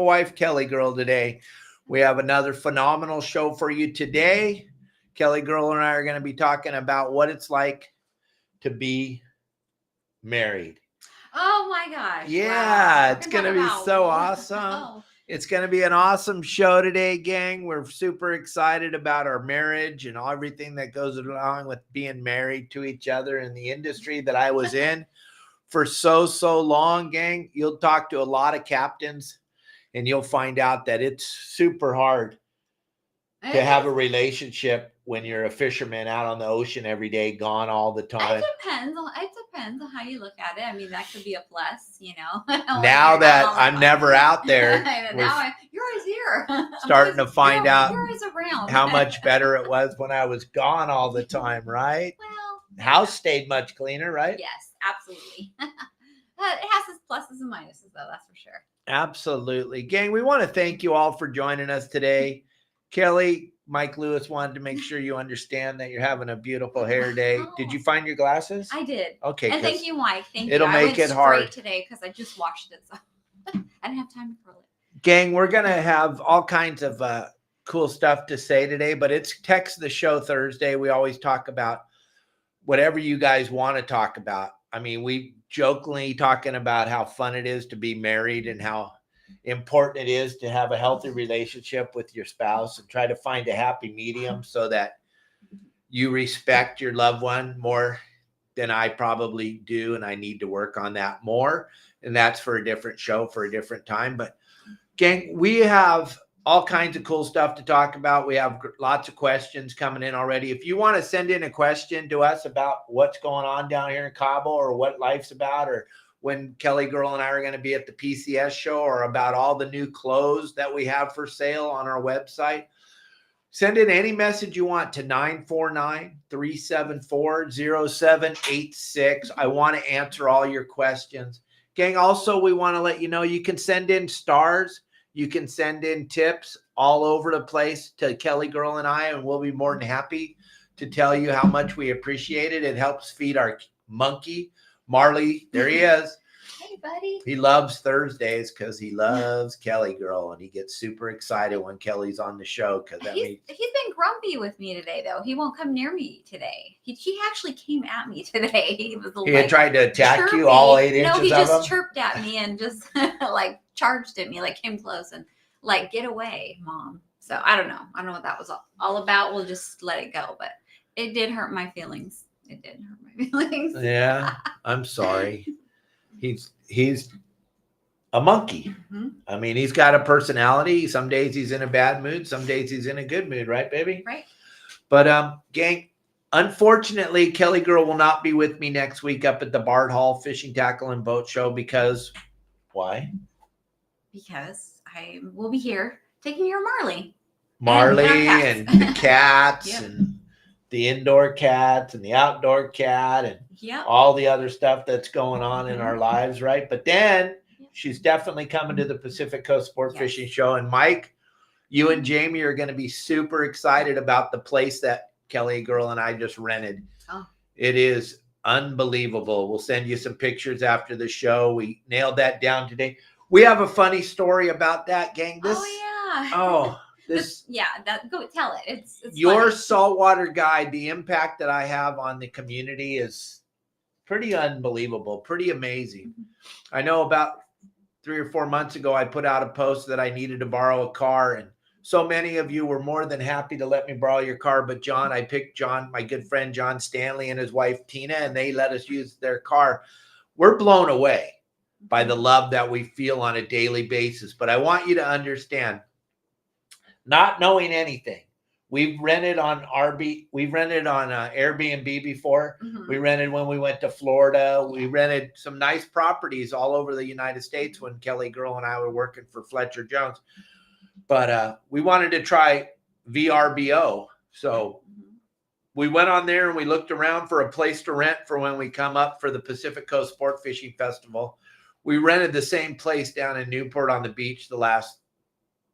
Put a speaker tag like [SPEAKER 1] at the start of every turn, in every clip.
[SPEAKER 1] wife, KellyGirl, today. We have another phenomenal show for you today. KellyGirl and I are going to be talking about what it's like to be married.
[SPEAKER 2] Oh my gosh.
[SPEAKER 1] Yeah,
[SPEAKER 2] wow.
[SPEAKER 1] it's going to be so awesome. It's going to be an awesome show today, gang. We're super excited about our marriage and everything that goes along with being married to each other in the industry that I was in for so long, gang. You'll talk to a lot of captains and you'll find out that it's super hard to have a relationship when you're a fisherman out on the ocean every day, gone all the time.
[SPEAKER 2] It depends on how you look at it. I mean, that could be a plus, you know.
[SPEAKER 1] Now that I'm never out there,
[SPEAKER 2] you're always here.
[SPEAKER 1] Starting to find out
[SPEAKER 2] you're always around.
[SPEAKER 1] how much better it was when I was gone all the time, right?
[SPEAKER 2] Well,
[SPEAKER 1] house stayed much cleaner, right?
[SPEAKER 2] Yes, absolutely. It has its pluses and minuses, though, that's for sure.
[SPEAKER 1] Absolutely. Gang, we want to thank you all for joining us today. Kelly, Mike Lewis wanted to make sure you understand that you're having a beautiful hair day.
[SPEAKER 2] Oh.
[SPEAKER 1] Did you find your glasses?
[SPEAKER 2] I did.
[SPEAKER 1] Okay.
[SPEAKER 2] And thank you, Mike. Thank you.
[SPEAKER 1] It'll make it hard
[SPEAKER 2] today because I just washed it. So I didn't have time to curl it.
[SPEAKER 1] Gang, we're going to have all kinds of cool stuff to say today, but it's Text the Show Thursday. We always talk about whatever you guys want to talk about. I mean, we jokingly talking about how fun it is to be married and how important it is to have a healthy relationship with your spouse and try to find a happy medium so that you respect your loved one more than I probably do. And I need to work on that more. And that's for a different show for a different time. But gang, we have all kinds of cool stuff to talk about. We have lots of questions coming in already. If you want to send in a question to us about what's going on down here in Cabo or what life's about, or when KellyGirl and I are going to be at the PCS show, or about all the new clothes that we have for sale on our website, send in any message you want to 949-374-0786. I want to answer all your questions. Gang, also, we want to let you know you can send in stars. You can send in tips all over the place to KellyGirl and I, and we'll be more than happy to tell you how much we appreciate it. It helps feed our monkey, Marley. There he is.
[SPEAKER 2] Hey, buddy.
[SPEAKER 1] He loves Thursdays because he loves KellyGirl, and he gets super excited when Kelly's on the show. Because
[SPEAKER 2] he's been grumpy with me today, though. He won't come near me today. He actually came at me today. He was
[SPEAKER 1] had tried to attack you all 8 inches.
[SPEAKER 2] No, he just chirped at me and just like charged at me, like came close and like, get away, Mom. So I don't know. I don't know what that was all about. We'll just let it go. But it did hurt my feelings. It did hurt my feelings.
[SPEAKER 1] Yeah, I'm sorry. He's a monkey. Mm-hmm. I mean, he's got a personality. Some days he's in a bad mood. Some days he's in a good mood. Right, baby?
[SPEAKER 2] Right.
[SPEAKER 1] But, gang, unfortunately, KellyGirl will not be with me next week up at the Bart Hall Fishing, Tackle, and Boat Show because why?
[SPEAKER 2] Because I will be here taking care of Marley.
[SPEAKER 1] And the cats yep. and the indoor cats and the outdoor cat and
[SPEAKER 2] yep.
[SPEAKER 1] all the other stuff that's going on in our lives, right? But then she's definitely coming to the Pacific Coast Sport Fishing Show. And Mike, you and Jamie are going to be super excited about the place that KellyGirl and I just rented.
[SPEAKER 2] Oh.
[SPEAKER 1] It is unbelievable. We'll send you some pictures after the show. We nailed that down today. We have a funny story about that, gang.
[SPEAKER 2] Go tell it. It's
[SPEAKER 1] your
[SPEAKER 2] funny.
[SPEAKER 1] saltwater guide. The impact that I have on the community is pretty unbelievable, pretty amazing. I know about 3 or 4 months ago, I put out a post that I needed to borrow a car, and so many of you were more than happy to let me borrow your car. But I picked John, my good friend John Stanley, and his wife Tina, and they let us use their car. We're blown away by the love that we feel on a daily basis. But I want you to understand, not knowing anything, we've rented on Airbnb before. Mm-hmm. We rented when we went to Florida. We rented some nice properties all over the United States when KellyGirl and I were working for Fletcher Jones. But we wanted to try VRBO. So we went on there and we looked around for a place to rent for when we come up for the Pacific Coast Sport Fishing Festival. We rented the same place down in Newport on the beach the last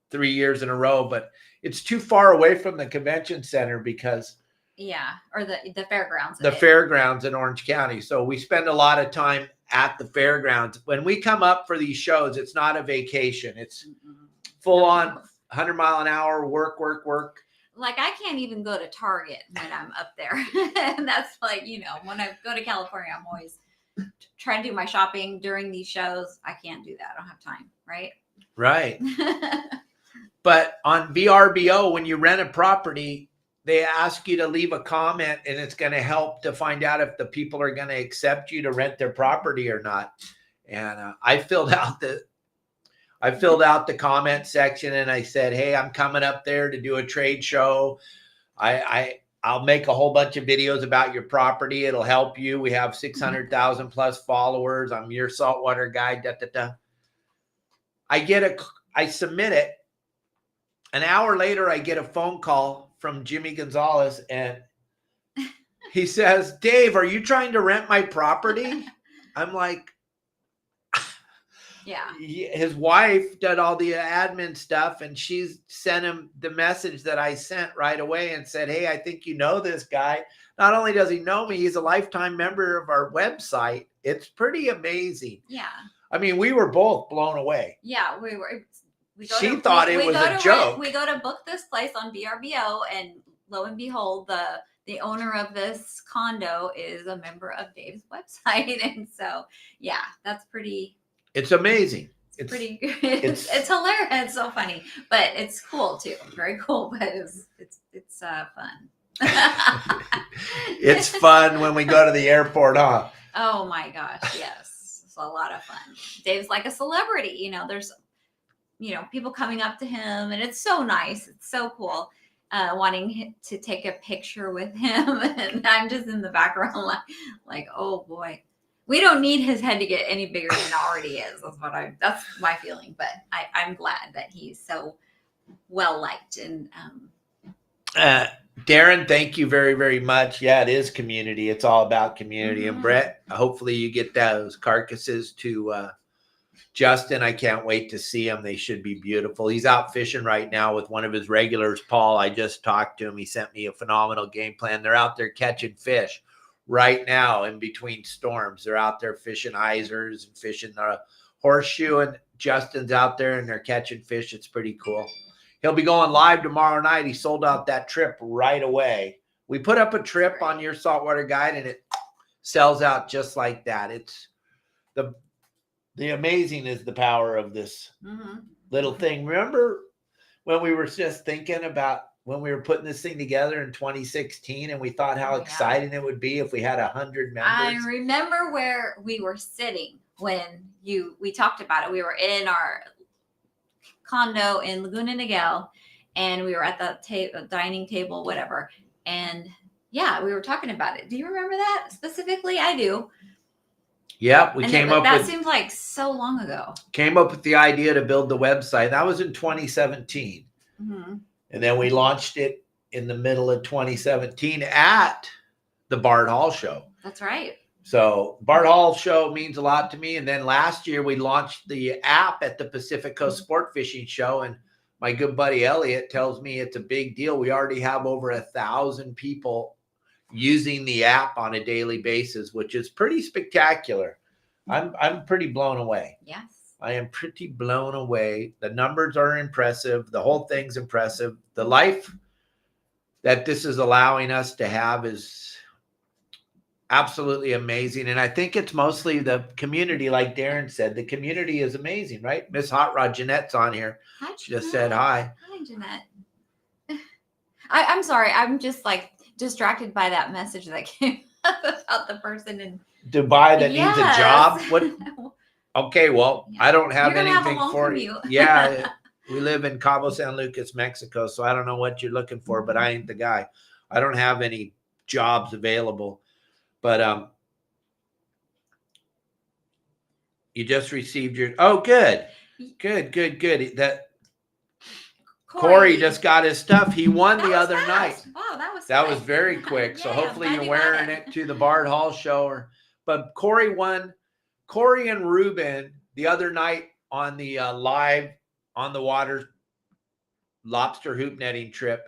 [SPEAKER 1] 3 years in a row, but it's too far away from the convention center because
[SPEAKER 2] or the fairgrounds.
[SPEAKER 1] Fairgrounds in Orange County. So we spend a lot of time at the fairgrounds. When we come up for these shows, it's not a vacation. It's
[SPEAKER 2] Mm-mm.
[SPEAKER 1] full on 100 mile an hour work.
[SPEAKER 2] Like I can't even go to Target when I'm up there. And that's like, when I go to California, I'm always trying to do my shopping during these shows. I can't do that. I don't have time. Right.
[SPEAKER 1] Right. But on VRBO, when you rent a property, they ask you to leave a comment, and it's going to help to find out if the people are going to accept you to rent their property or not. And I filled out the comment section, and I said, hey, I'm coming up there to do a trade show. I'll make a whole bunch of videos about your property. It'll help you. We have 600,000 plus followers. I'm your saltwater guide. I submit it. An hour later, I get a phone call from Jimmy Gonzalez, and he says, Dave, are you trying to rent my property? I'm like,
[SPEAKER 2] yeah.
[SPEAKER 1] His wife did all the admin stuff, and she sent him the message that I sent right away and said, hey, I think you know this guy. Not only does he know me, he's a lifetime member of our website. It's pretty amazing.
[SPEAKER 2] Yeah.
[SPEAKER 1] I mean, we were both blown away.
[SPEAKER 2] Yeah, we were.
[SPEAKER 1] She thought it was a joke.
[SPEAKER 2] We go to book this place on VRBO, and lo and behold, the owner of this condo is a member of Dave's website. And so, yeah, that's pretty.
[SPEAKER 1] It's amazing.
[SPEAKER 2] It's pretty. It's hilarious. It's so funny, but it's cool too. Very cool, but it's fun.
[SPEAKER 1] It's fun when we go to the airport, huh?
[SPEAKER 2] Oh my gosh, yes, it's a lot of fun. Dave's like a celebrity. There's people coming up to him, and it's so nice. It's so cool, wanting to take a picture with him. And I'm just in the background like, oh boy, we don't need his head to get any bigger than it already is. That's my feeling. But I'm glad that he's so well liked. And
[SPEAKER 1] Darren, thank you very, very much. Yeah, it is community. It's all about community.
[SPEAKER 2] Mm-hmm.
[SPEAKER 1] And Brett, hopefully you get those carcasses to Justin. I can't wait to see him. They should be beautiful. He's out fishing right now with one of his regulars, Paul. I just talked to him. He sent me a phenomenal game plan. They're out there catching fish right now in between storms. They're out there fishing isers and fishing the horseshoe, and Justin's out there and they're catching fish. It's pretty cool. He'll be going live tomorrow night. He sold out that trip right away. We put up a trip on your saltwater guide, and it sells out just like that. It's the amazing is the power of this little thing. Remember when we were just thinking about when we were putting this thing together in 2016, and we thought how exciting it would be if we had 100 members?
[SPEAKER 2] I remember where we were sitting when we talked about it. We were in our condo in Laguna Niguel, and we were at the dining table, whatever. And yeah, we were talking about it. Do you remember that specifically? I do.
[SPEAKER 1] Yeah, we came up with
[SPEAKER 2] that. Seems like so long ago.
[SPEAKER 1] Came up with the idea to build the website. That was in 2017.
[SPEAKER 2] Mm-hmm.
[SPEAKER 1] And then we launched it in the middle of 2017 at the Bart Hall show.
[SPEAKER 2] That's right.
[SPEAKER 1] So Bart Hall show means a lot to me. And then last year we launched the app at the Pacific Coast Sportfishing show. And my good buddy Elliot tells me it's a big deal. We already have over 1,000 people using the app on a daily basis, which is pretty spectacular. I'm pretty blown away.
[SPEAKER 2] Yes.
[SPEAKER 1] I am pretty blown away. The numbers are impressive. The whole thing's impressive. The life that this is allowing us to have is absolutely amazing. And I think it's mostly the community, like Darren said. The community is amazing, right? Miss Hot Rod Jeanette's on here.
[SPEAKER 2] Hi,
[SPEAKER 1] she just said hi.
[SPEAKER 2] Hi, Jeanette. I'm sorry. I'm just like distracted by that message that came about the person in
[SPEAKER 1] Dubai that needs a job. What? Okay, well, yeah. I don't have anything for you. Yeah, we live in Cabo San Lucas, Mexico, so I don't know what you're looking for, but I ain't the guy. I don't have any jobs available. But you just received your good. That Corey just got his stuff. He won the other night.
[SPEAKER 2] Wow,
[SPEAKER 1] that was very quick. So hopefully you're wearing it to the Bart Hall show. But Corey won. Corey and Ruben the other night on the live on the water lobster hoop netting trip,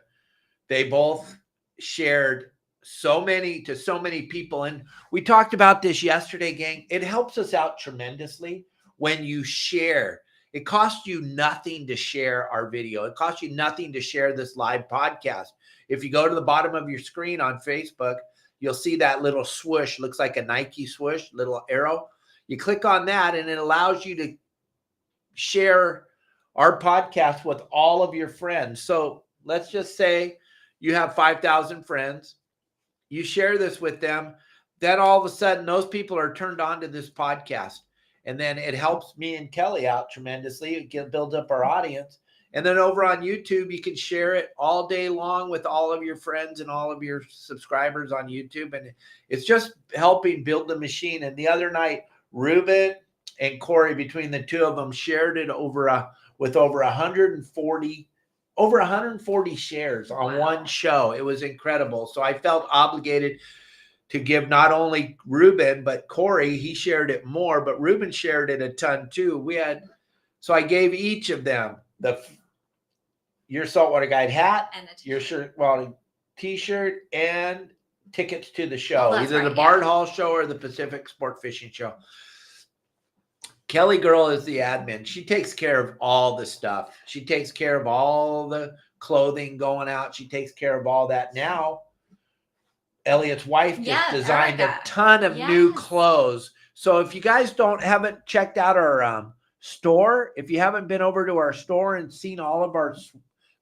[SPEAKER 1] they both shared so many people. And we talked about this yesterday, gang. It helps us out tremendously when you share. It costs you nothing to share our video. It costs you nothing to share this live podcast. If you go to the bottom of your screen on Facebook, you'll see that little swoosh, looks like a Nike swoosh, little arrow. You click on that and it allows you to share our podcast with all of your friends. So let's just say you have 5,000 friends. You share this with them. Then all of a sudden, those people are turned on to this podcast. And then it helps me and Kelly out tremendously. It builds up our audience. And then over on YouTube, you can share it all day long with all of your friends and all of your subscribers on YouTube. And it's just helping build the machine. And the other night, Ruben and Corey, between the two of them, shared it with over 140 shares on one show. It was incredible. So I felt obligated to give not only Ruben, but Corey, he shared it more, but Ruben shared it a ton too. So I gave each of them your Saltwater Guide hat, and your shirt, t-shirt, and tickets to the show, either the Bart Hall show or the Pacific Sport Fishing show. KellyGirl is the admin. She takes care of all the stuff. She takes care of all the clothing going out. She takes care of all that. Now, Elliot's wife just designed a ton of new clothes. So if you guys haven't checked out our store, if you haven't been over to our store and seen all of our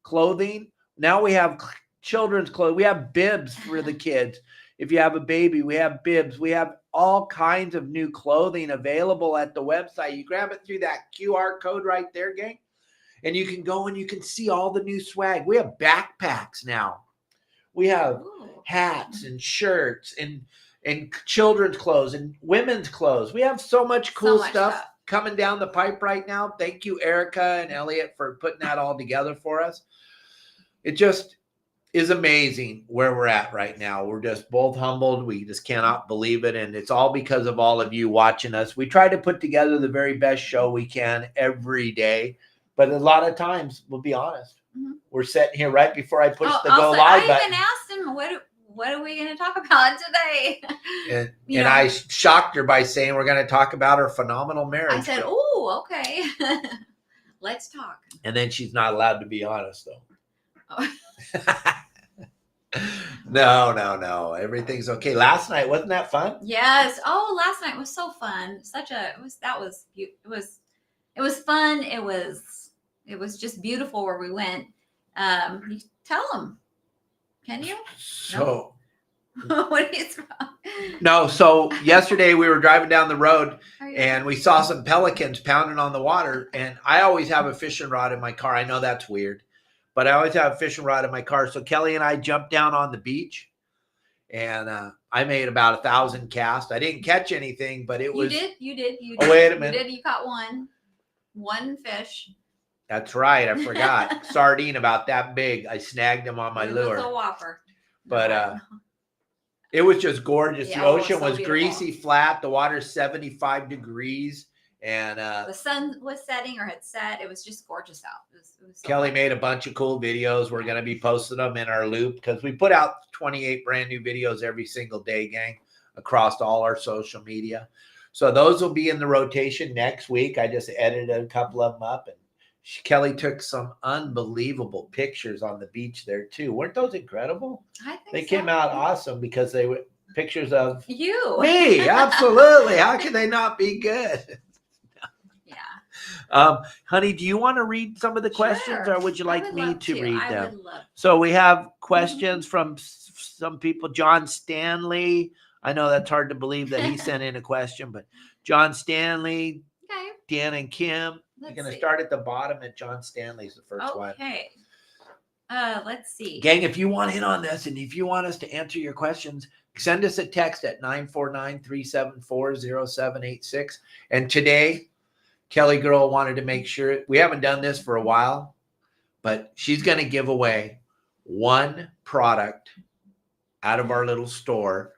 [SPEAKER 1] clothing, now we have children's clothes. We have bibs for the kids. If you have a baby, we have bibs. We have all kinds of new clothing available at the website. You grab it through that QR code right there, gang, and you can go and you can see all the new swag. We have backpacks now. We have hats and shirts and children's clothes and women's clothes. We have so much cool stuff coming down the pipe right now. Thank you, Erica and Elliot, for putting that all together for us. It just is amazing where we're at right now. We're just both humbled. We just cannot believe it. And it's all because of all of you watching us. We try to put together the very best show we can every day. But a lot of times, we'll be honest, we're sitting here right before I push the go live button.
[SPEAKER 2] I even asked him, what are we going to talk about today?
[SPEAKER 1] And I shocked her by saying we're going to talk about her phenomenal marriage.
[SPEAKER 2] I said, oh, okay. Let's talk.
[SPEAKER 1] And then she's not allowed to be honest, though. Oh. No. Everything's okay. Last night, wasn't that fun?
[SPEAKER 2] Yes. Oh, last night was so fun. It was fun. It was just beautiful where we went. You tell them. Can you?
[SPEAKER 1] So
[SPEAKER 2] what is wrong?
[SPEAKER 1] No, so yesterday we were driving down the road and we saw some pelicans pounding on the water, and I always have a fishing rod in my car. I know that's weird, but I always have a fishing rod in my car. So Kelly and I jumped down on the beach, and I made about 1,000 casts. I didn't catch anything, but it was.
[SPEAKER 2] You did.
[SPEAKER 1] Oh, wait a minute.
[SPEAKER 2] You caught one fish.
[SPEAKER 1] That's right. I forgot. Sardine about that big. I snagged him on my lure.
[SPEAKER 2] It was a whopper.
[SPEAKER 1] But it was just gorgeous. The ocean was greasy, flat. The water's 75 degrees. And
[SPEAKER 2] the sun was setting or had set. It was just gorgeous out. It was so
[SPEAKER 1] Kelly made a bunch of cool videos. We're going to be posting them in our loop because we put out 28 brand new videos every single day, gang, across all our social media. So those will be in the rotation next week. I just edited a couple of them up, and Kelly took some unbelievable pictures on the beach there too. Weren't those incredible?
[SPEAKER 2] I think
[SPEAKER 1] they came out awesome because they were pictures of
[SPEAKER 2] you.
[SPEAKER 1] Me, absolutely. How can they not be good?
[SPEAKER 2] Yeah.
[SPEAKER 1] Honey, do you want to read some of the questions, or would you like me to read them?
[SPEAKER 2] I would love to.
[SPEAKER 1] So we have questions from some people. John Stanley. I know that's hard to believe that he sent in a question, but John Stanley,
[SPEAKER 2] okay.
[SPEAKER 1] Dan and Kim. You're going to start at the bottom, and John Stanley's the first one.
[SPEAKER 2] Okay. Let's see.
[SPEAKER 1] Gang, if you want in on this and if you want us to answer your questions, send us a text at 949-374-0786. And today, KellyGirl wanted to make sure, we haven't done this for a while, but she's going to give away one product out of our little store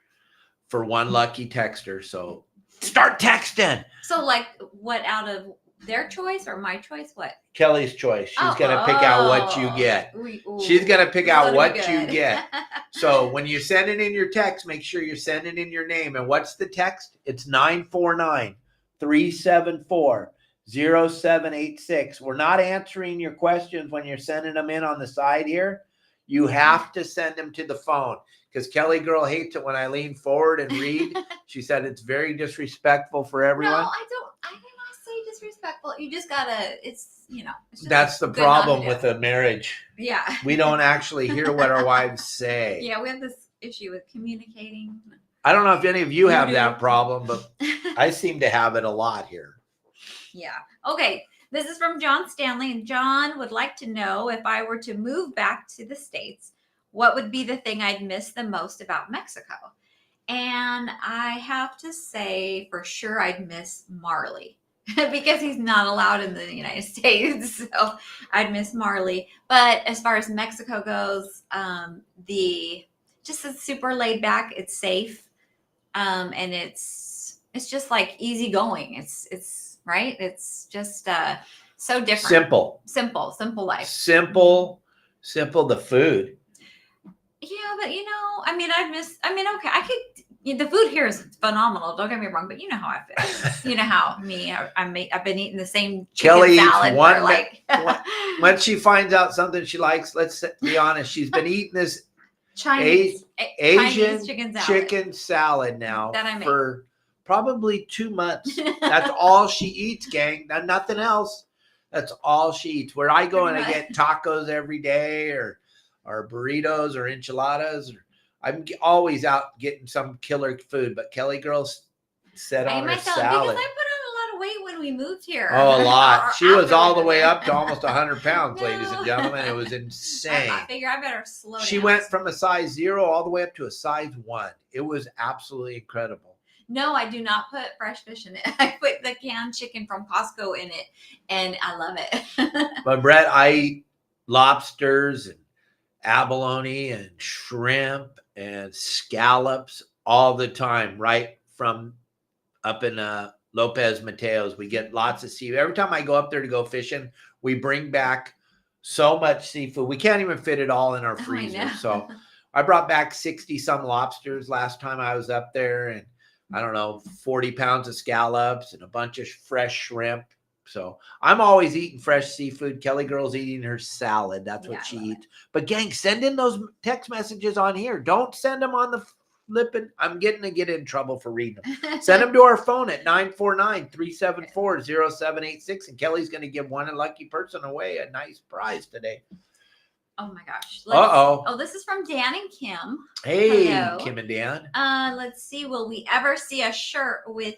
[SPEAKER 1] for one lucky texter. So start texting.
[SPEAKER 2] So like what out of Their choice or my choice? What?
[SPEAKER 1] Kelly's choice. She's going to pick out what you get. She's going to pick out what you get. So when you send it in your text, make sure you're sending in your name. And what's the text? It's 949-374-0786. We're not answering your questions when you're sending them in on the side here. You have to send them to the phone because KellyGirl hates it when I lean forward and read. She said it's very disrespectful for everyone.
[SPEAKER 2] No, I did not say disrespectful. You just gotta, it's, you know. It's just
[SPEAKER 1] that's the problem with a marriage.
[SPEAKER 2] Yeah.
[SPEAKER 1] We don't actually hear what our wives say.
[SPEAKER 2] Yeah, we have this issue with communicating.
[SPEAKER 1] I don't know if any of you have that problem, but I seem to have it a lot here.
[SPEAKER 2] Yeah. Okay. This is from John Stanley, and John would like to know if I were to move back to the States, what would be the thing I'd miss the most about Mexico? And I have to say for sure I'd miss Marley because he's not allowed in the United States. So I'd miss Marley. But as far as Mexico goes, it's super laid back. It's safe. And it's just like easy-going. It's right. It's just so different. Simple life. Simple,
[SPEAKER 1] the food.
[SPEAKER 2] Yeah, but okay, the food here is phenomenal. Don't get me wrong, but you know how I feel. You know how I've been eating the same chicken
[SPEAKER 1] Kelly
[SPEAKER 2] salad
[SPEAKER 1] eats once she finds out something she likes, let's be honest, she's been eating this Asian chicken salad now for probably 2 months. That's all she eats, gang. Nothing else. That's all she eats. Where I go and I get tacos every day or burritos or enchiladas. I'm always out getting some killer food. But KellyGirl set on her salad.
[SPEAKER 2] Because I put on a lot of weight when we moved here.
[SPEAKER 1] Oh, a lot. She was all the way up to almost 100 pounds, ladies and gentlemen. It was insane.
[SPEAKER 2] I figure I better slow down.
[SPEAKER 1] She went from a size 0 all the way up to a size 1. It was absolutely incredible.
[SPEAKER 2] No, I do not put fresh fish in it. I put the canned chicken from Costco in it, and I love it.
[SPEAKER 1] But Brett, I eat lobsters and abalone and shrimp and scallops all the time, right from up in Lopez Mateos. We get lots of seafood. Every time I go up there to go fishing, we bring back so much seafood. We can't even fit it all in our freezer. So I brought back 60 some lobsters last time I was up there, and I don't know, 40 pounds of scallops and a bunch of fresh shrimp. So I'm always eating fresh seafood. KellyGirl's eating her salad. That's what she eats. But gang, send in those text messages on here. Don't send them on the flipping. I'm getting to get in trouble for reading them. Send them to our phone at 949-374-0786. And Kelly's going to give one lucky person away a nice prize today.
[SPEAKER 2] Oh my gosh.
[SPEAKER 1] Oh,
[SPEAKER 2] this is from Dan and Kim.
[SPEAKER 1] Hey,
[SPEAKER 2] hello.
[SPEAKER 1] Kim and Dan.
[SPEAKER 2] Let's see. Will we ever see a shirt with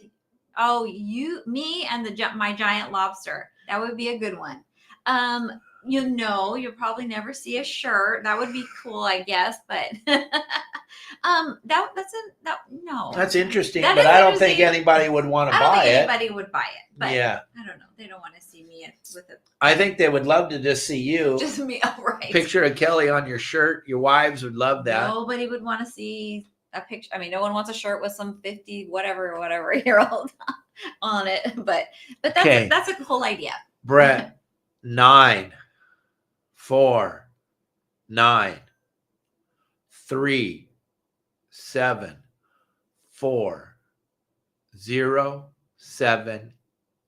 [SPEAKER 2] me and my giant lobster? That would be a good one. You'll probably never see a shirt. That would be cool, I guess, but no.
[SPEAKER 1] That's interesting, but I don't think anybody would want to buy it.
[SPEAKER 2] Anybody would buy it, but
[SPEAKER 1] yeah.
[SPEAKER 2] I don't know. They don't want to see me with it.
[SPEAKER 1] I think they would love to just see you.
[SPEAKER 2] Just me, right?
[SPEAKER 1] Picture of Kelly on your shirt. Your wives would love that.
[SPEAKER 2] Nobody would want to see a picture. I mean, no one wants a shirt with some 50 whatever year old on it. But that's a cool idea.
[SPEAKER 1] Brett, 9, 4, 9, 3, 7, 4, 0, 7,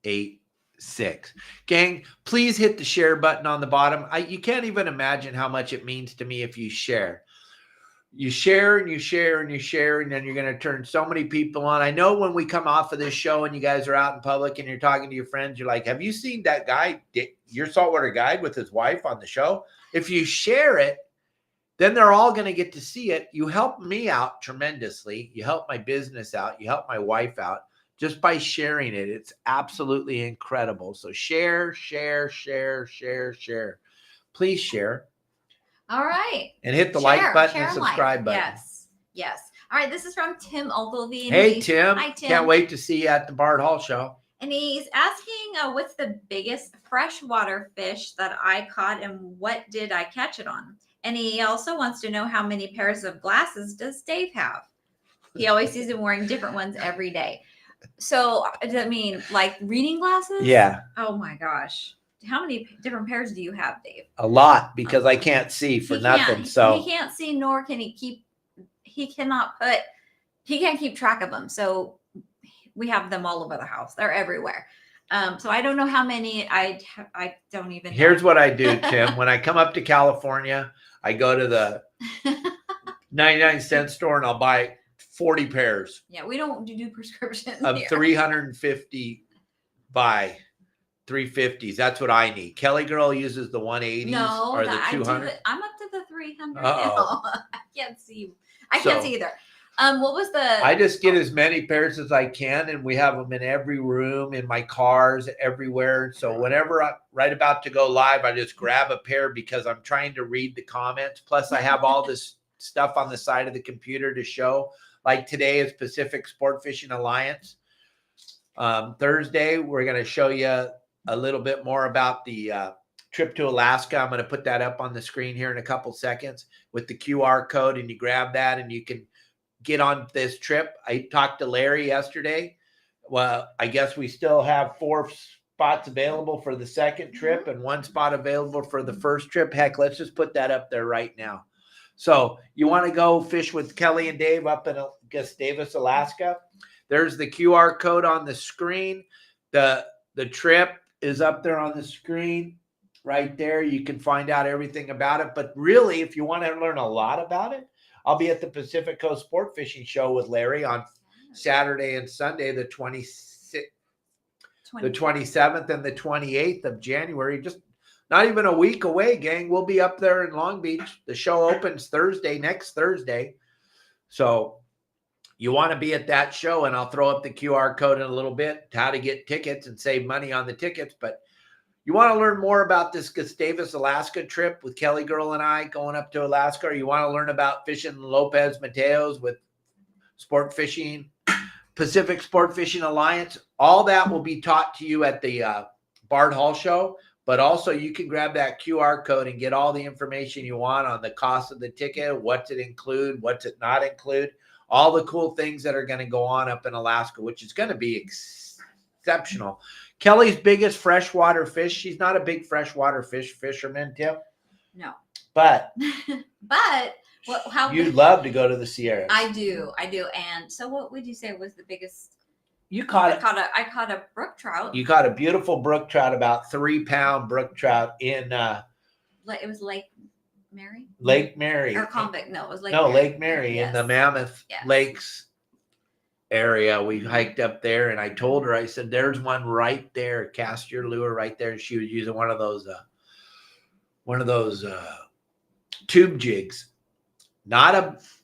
[SPEAKER 1] 8, 6. Gang, please hit the share button on the bottom. You can't even imagine how much it means to me if you share. You share and you share and you share, and then you're going to turn so many people on. I know when we come off of this show and you guys are out in public and you're talking to your friends, you're like, have you seen that guy, your saltwater guide with his wife on the show? If you share it, then they're all going to get to see it. You help me out tremendously. You help my business out. You help my wife out just by sharing it. It's absolutely incredible. So share. Please share.
[SPEAKER 2] All right.
[SPEAKER 1] And hit the like button and subscribe button.
[SPEAKER 2] Yes. All right. This is from Tim Ogilvy.
[SPEAKER 1] Hey, Tim.
[SPEAKER 2] Hi, Tim.
[SPEAKER 1] Can't wait to see you at the Bart Hall show.
[SPEAKER 2] And he's asking, what's the biggest freshwater fish that I caught and what did I catch it on? And he also wants to know how many pairs of glasses does Dave have? He always sees him wearing different ones every day. So does that mean like reading glasses?
[SPEAKER 1] Yeah.
[SPEAKER 2] Oh my gosh. How many different pairs do you have, Dave?
[SPEAKER 1] A lot, because I can't see for nothing. So
[SPEAKER 2] he can't see, nor can he keep. He can't keep track of them. So we have them all over the house. They're everywhere. So I don't know how many. I don't even know.
[SPEAKER 1] Here's what I do, Tim. When I come up to California, I go to the 99-cent store and I'll buy 40 pairs.
[SPEAKER 2] Yeah, we don't do prescriptions
[SPEAKER 1] of
[SPEAKER 2] here.
[SPEAKER 1] 350 by 350s. That's what I need. KellyGirl uses the 180s or the 200.
[SPEAKER 2] I'm up to the 300 now. I can't see either. What was the?
[SPEAKER 1] I just get as many pairs as I can, and we have them in every room, in my cars, everywhere. So whenever I'm right about to go live, I just grab a pair because I'm trying to read the comments. Plus, I have all this stuff on the side of the computer to show. Like today is Pacific Sport Fishing Alliance. Thursday, we're going to show you a little bit more about the trip to Alaska. I'm going to put that up on the screen here in a couple seconds with the QR code, and you grab that and you can get on this trip. I talked to Larry yesterday. Well, I guess we still have 4 spots available for the second trip and 1 spot available for the first trip. Heck, let's just put that up there right now. So you want to go fish with Kelly and Dave up in Gustavus, Alaska? There's the QR code on the screen. The trip is up there on the screen right there. You can find out everything about it. But really, if you want to learn a lot about it, I'll be at the Pacific Coast Sport Fishing Show with Larry on Saturday and Sunday, the 27th and the 28th of January. Just not even a week away, gang. We'll be up there in Long Beach. The show opens next Thursday. So you want to be at that show, and I'll throw up the QR code in a little bit, how to get tickets and save money on the tickets. But you want to learn more about this Gustavus, Alaska trip with KellyGirl and I going up to Alaska, or you want to learn about fishing Lopez Mateos with Sport Fishing, Pacific Sport Fishing Alliance, all that will be taught to you at the Bart Hall show. But also you can grab that QR code and get all the information you want on the cost of the ticket, what's it include, what's it not include, all the cool things that are going to go on up in Alaska, which is going to be exceptional. Kelly's biggest freshwater fish. She's not a big freshwater fisherman, Tim.
[SPEAKER 2] No.
[SPEAKER 1] But
[SPEAKER 2] how
[SPEAKER 1] you'd love to go to the Sierras.
[SPEAKER 2] I do. And so what would you say was the biggest?
[SPEAKER 1] I caught
[SPEAKER 2] a brook trout.
[SPEAKER 1] You caught a beautiful brook trout, about 3-pound brook trout in
[SPEAKER 2] it was Lake Mary?
[SPEAKER 1] Lake Mary.
[SPEAKER 2] Or Convict. No, it was
[SPEAKER 1] Lake Mary
[SPEAKER 2] yes.
[SPEAKER 1] in the Mammoth Lakes area. We hiked up there, and I told her, I said, there's one right there. Cast your lure right there. And she was using one of those tube jigs.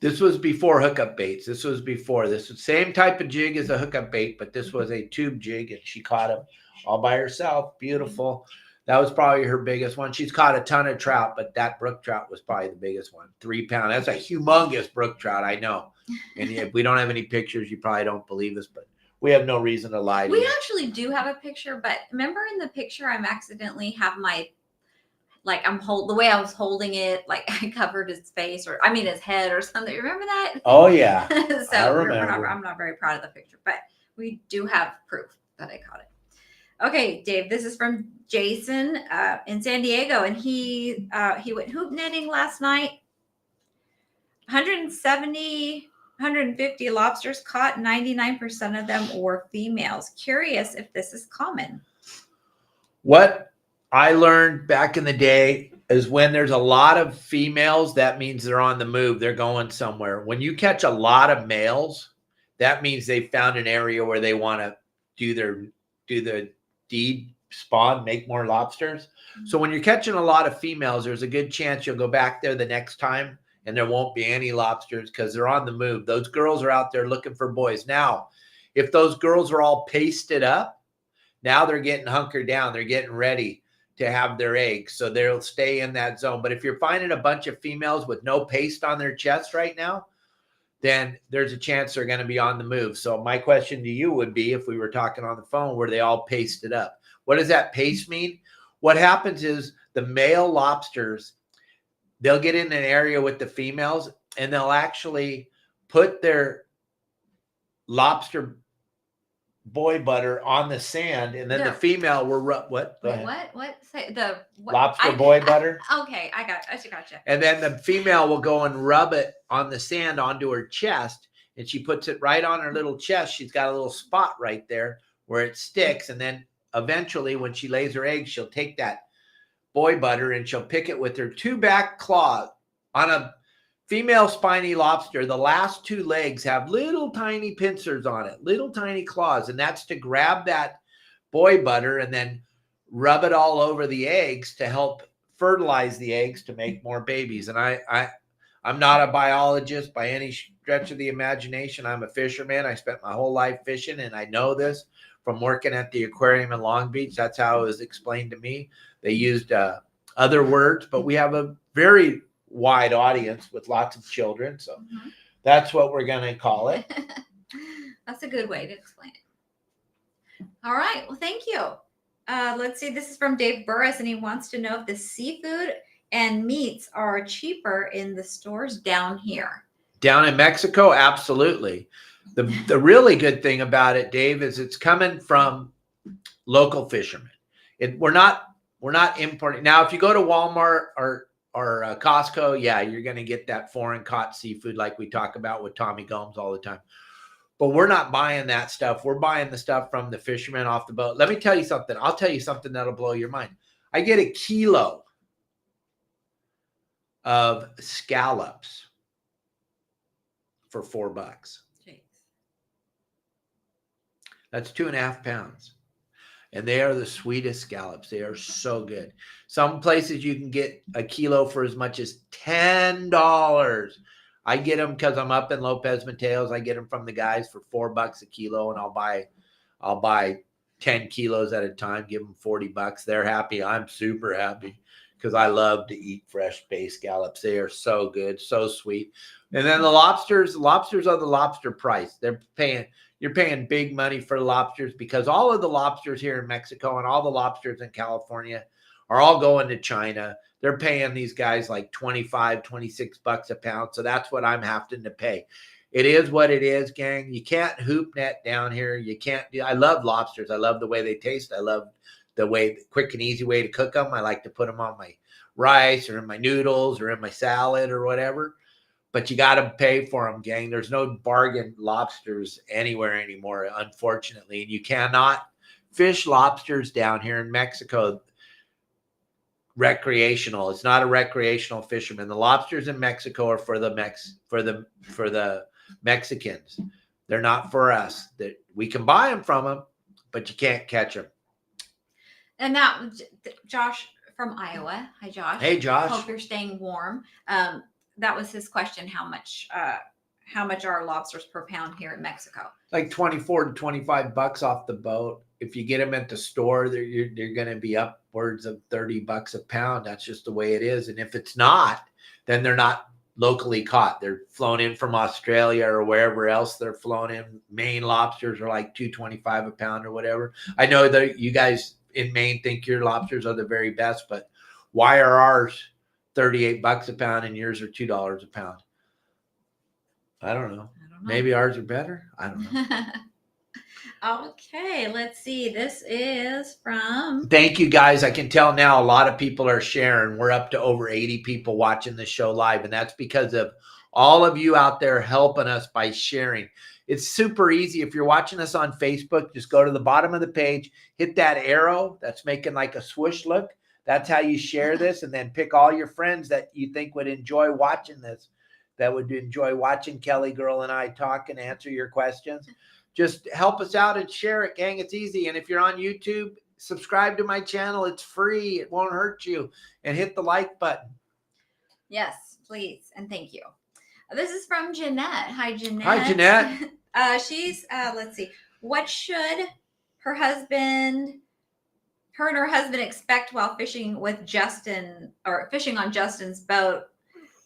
[SPEAKER 1] This was before hookup baits. This was the same type of jig as a hookup bait, but this was a tube jig, and she caught him all by herself. Beautiful. That was probably her biggest one. She's caught a ton of trout, but that brook trout was probably the biggest one. 3-pound. That's a humongous brook trout, I know. And if we don't have any pictures, you probably don't believe us, but we have no reason to lie to you.
[SPEAKER 2] We actually do have a picture, but remember in the picture, I'm accidentally have my, the way I was holding it, like I covered his face his head or something. Remember that?
[SPEAKER 1] Oh yeah.
[SPEAKER 2] So
[SPEAKER 1] I remember.
[SPEAKER 2] I'm not very proud of the picture, but we do have proof that I caught it. Okay, Dave, this is from Jason in San Diego, and he went hoop netting last night. 150 lobsters caught. 99% of them were females. Curious if this is common.
[SPEAKER 1] What I learned back in the day is when there's a lot of females, that means they're on the move. They're going somewhere. When you catch a lot of males, that means they found an area where they want to do the deed, spawn, make more lobsters. Mm-hmm. So when you're catching a lot of females, there's a good chance you'll go back there the next time and there won't be any lobsters because they're on the move. Those girls are out there looking for boys. Now, if those girls are all pasted up, now they're getting hunkered down. They're getting ready to have their eggs. So they'll stay in that zone. But if you're finding a bunch of females with no paste on their chest right now, then there's a chance they're going to be on the move. So my question to you would be, if we were talking on the phone, were they all pasted up? What does that paste mean? What happens is the male lobsters, they'll get in an area with the females and they'll actually put their lobster boy butter on the sand, and then the female will rub what? Go ahead.
[SPEAKER 2] What? Say what?
[SPEAKER 1] Lobster boy butter.
[SPEAKER 2] Okay, I gotcha.
[SPEAKER 1] And then the female will go and rub it on the sand onto her chest, and she puts it right on her little chest. She's got a little spot right there where it sticks, and then eventually, when she lays her eggs, she'll take that boy butter and she'll pick it with her two back claws. On a female spiny lobster, the last two legs have little tiny pincers on it, little tiny claws, and that's to grab that boy butter and then rub it all over the eggs to help fertilize the eggs to make more babies. And I'm not a biologist by any stretch of the imagination. I'm a fisherman. I spent my whole life fishing, and I know this from working at the aquarium in Long Beach. That's how it was explained to me. They used other words, but we have a very wide audience with lots of children. So that's what we're going to call it.
[SPEAKER 2] That's a good way to explain it. All right. Well, thank you. Let's see. This is from Dave Burris, and he wants to know if the seafood and meats are cheaper in the stores down here.
[SPEAKER 1] Down in Mexico? Absolutely. The really good thing about it, Dave, is it's coming from local fishermen. We're not importing. Now, if you go to Walmart or Costco, yeah, you're going to get that foreign caught seafood like we talk about with Tommy Gomes all the time. But we're not buying that stuff. We're buying the stuff from the fishermen off the boat. Let me tell you something. I'll tell you something that'll blow your mind. I get a kilo of scallops for $4.
[SPEAKER 2] Jeez.
[SPEAKER 1] That's 2.5 pounds. And they are the sweetest scallops. They are so good. Some places you can get a kilo for as much as $10. I get them because I'm up in Lopez Mateos. I get them from the guys for $4 a kilo, and I'll buy 10 kilos at a time, give them $40. They're happy. I'm super happy because I love to eat fresh bay scallops. They are so good, so sweet. And then the lobsters are the lobster price. You're paying big money for lobsters because all of the lobsters here in Mexico and all the lobsters in California are all going to China. They're paying these guys like $25, $26 a pound. So that's what I'm having to pay. It is what it is, gang. You can't hoop net down here. You can't. I love lobsters. I love the way they taste. I love the quick and easy way to cook them. I like to put them on my rice or in my noodles or in my salad or whatever. But you got to pay for them, gang. There's no bargain lobsters anywhere anymore, unfortunately. And you cannot fish lobsters down here in Mexico recreational. It's not a recreational fisherman. The lobsters in Mexico are for the Mexicans. They're not for us. That we can buy them from them, but you can't catch them. And
[SPEAKER 2] now, Josh from Iowa. Hi, Josh.
[SPEAKER 1] Hey, Josh.
[SPEAKER 2] Hope you're staying warm. That was his question. How much are lobsters per pound here in Mexico?
[SPEAKER 1] Like $24 to $25 off the boat. If you get them at the store, they're going to be upwards of $30 a pound. That's just the way it is. And if it's not, then they're not locally caught. They're flown in from Australia or wherever else they're flown in. Maine lobsters are like $2.25 a pound or whatever. I know that you guys in Maine think your lobsters are the very best, but why are ours $38 a pound and yours are $2 a pound? I don't know. Maybe ours are better. I don't know.
[SPEAKER 2] Okay, let's see. This is from.
[SPEAKER 1] Thank you, guys. I can tell now a lot of people are sharing. We're up to over 80 people watching the show live, and that's because of all of you out there helping us by sharing. It's super easy. If you're watching us on Facebook, just go to the bottom of the page, hit that arrow that's making like a swoosh look. That's how you share this, and then pick all your friends that you think would enjoy watching this, that would enjoy watching KellyGirl and I talk and answer your questions. Just help us out and share it, gang. It's easy. And if you're on YouTube, subscribe to my channel. It's free. It won't hurt you. And hit the like button.
[SPEAKER 2] Yes, please. And thank you. This is from Jeanette. Hi, Jeanette.
[SPEAKER 1] Hi, Jeanette.
[SPEAKER 2] She's, let's see. What should her and her husband expect while fishing with Justin, or fishing on Justin's boat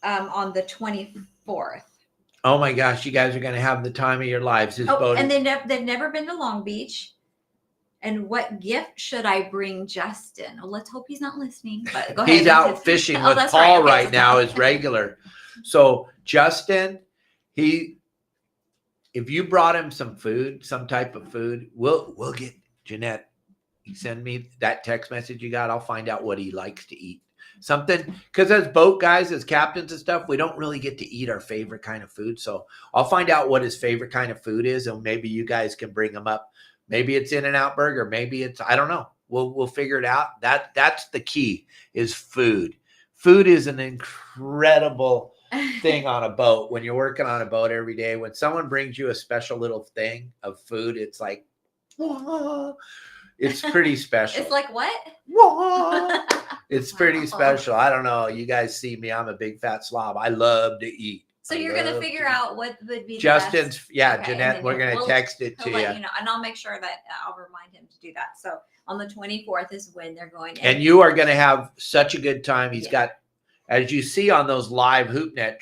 [SPEAKER 2] on the 24th?
[SPEAKER 1] Oh my gosh, you guys are going to have the time of your lives. His boat.
[SPEAKER 2] And they've never been to Long Beach. And what gift should I bring Justin? Well, let's hope he's not listening. But go ahead.
[SPEAKER 1] He's out fishing with Paul right now as regular. So Justin, he if you brought him some food, some type of food, we'll get Jeanette. You send me that text message you got. I'll find out what he likes to eat. Something, because as boat guys, as captains and stuff, we don't really get to eat our favorite kind of food. So I'll find out what his favorite kind of food is, and maybe you guys can bring him up. Maybe it's In-N-Out Burger. Maybe it's, I don't know. We'll figure it out. That's the key, is food. Food is an incredible thing on a boat. When you're working on a boat every day, when someone brings you a special little thing of food, it's like, whoa. It's pretty special.
[SPEAKER 2] It's like what?
[SPEAKER 1] Whoa. It's pretty special. I don't know. You guys see me. I'm a big fat slob. I love to eat.
[SPEAKER 2] So you're going to figure out what would be
[SPEAKER 1] Justin's,
[SPEAKER 2] the best.
[SPEAKER 1] yeah,
[SPEAKER 2] Okay,
[SPEAKER 1] Jeanette, we're going to text it to you.
[SPEAKER 2] You know, and I'll make sure that I'll remind him to do that. So on the 24th is when they're going.
[SPEAKER 1] And you are going to have such a good time. He's got, as you see on those live HoopNet,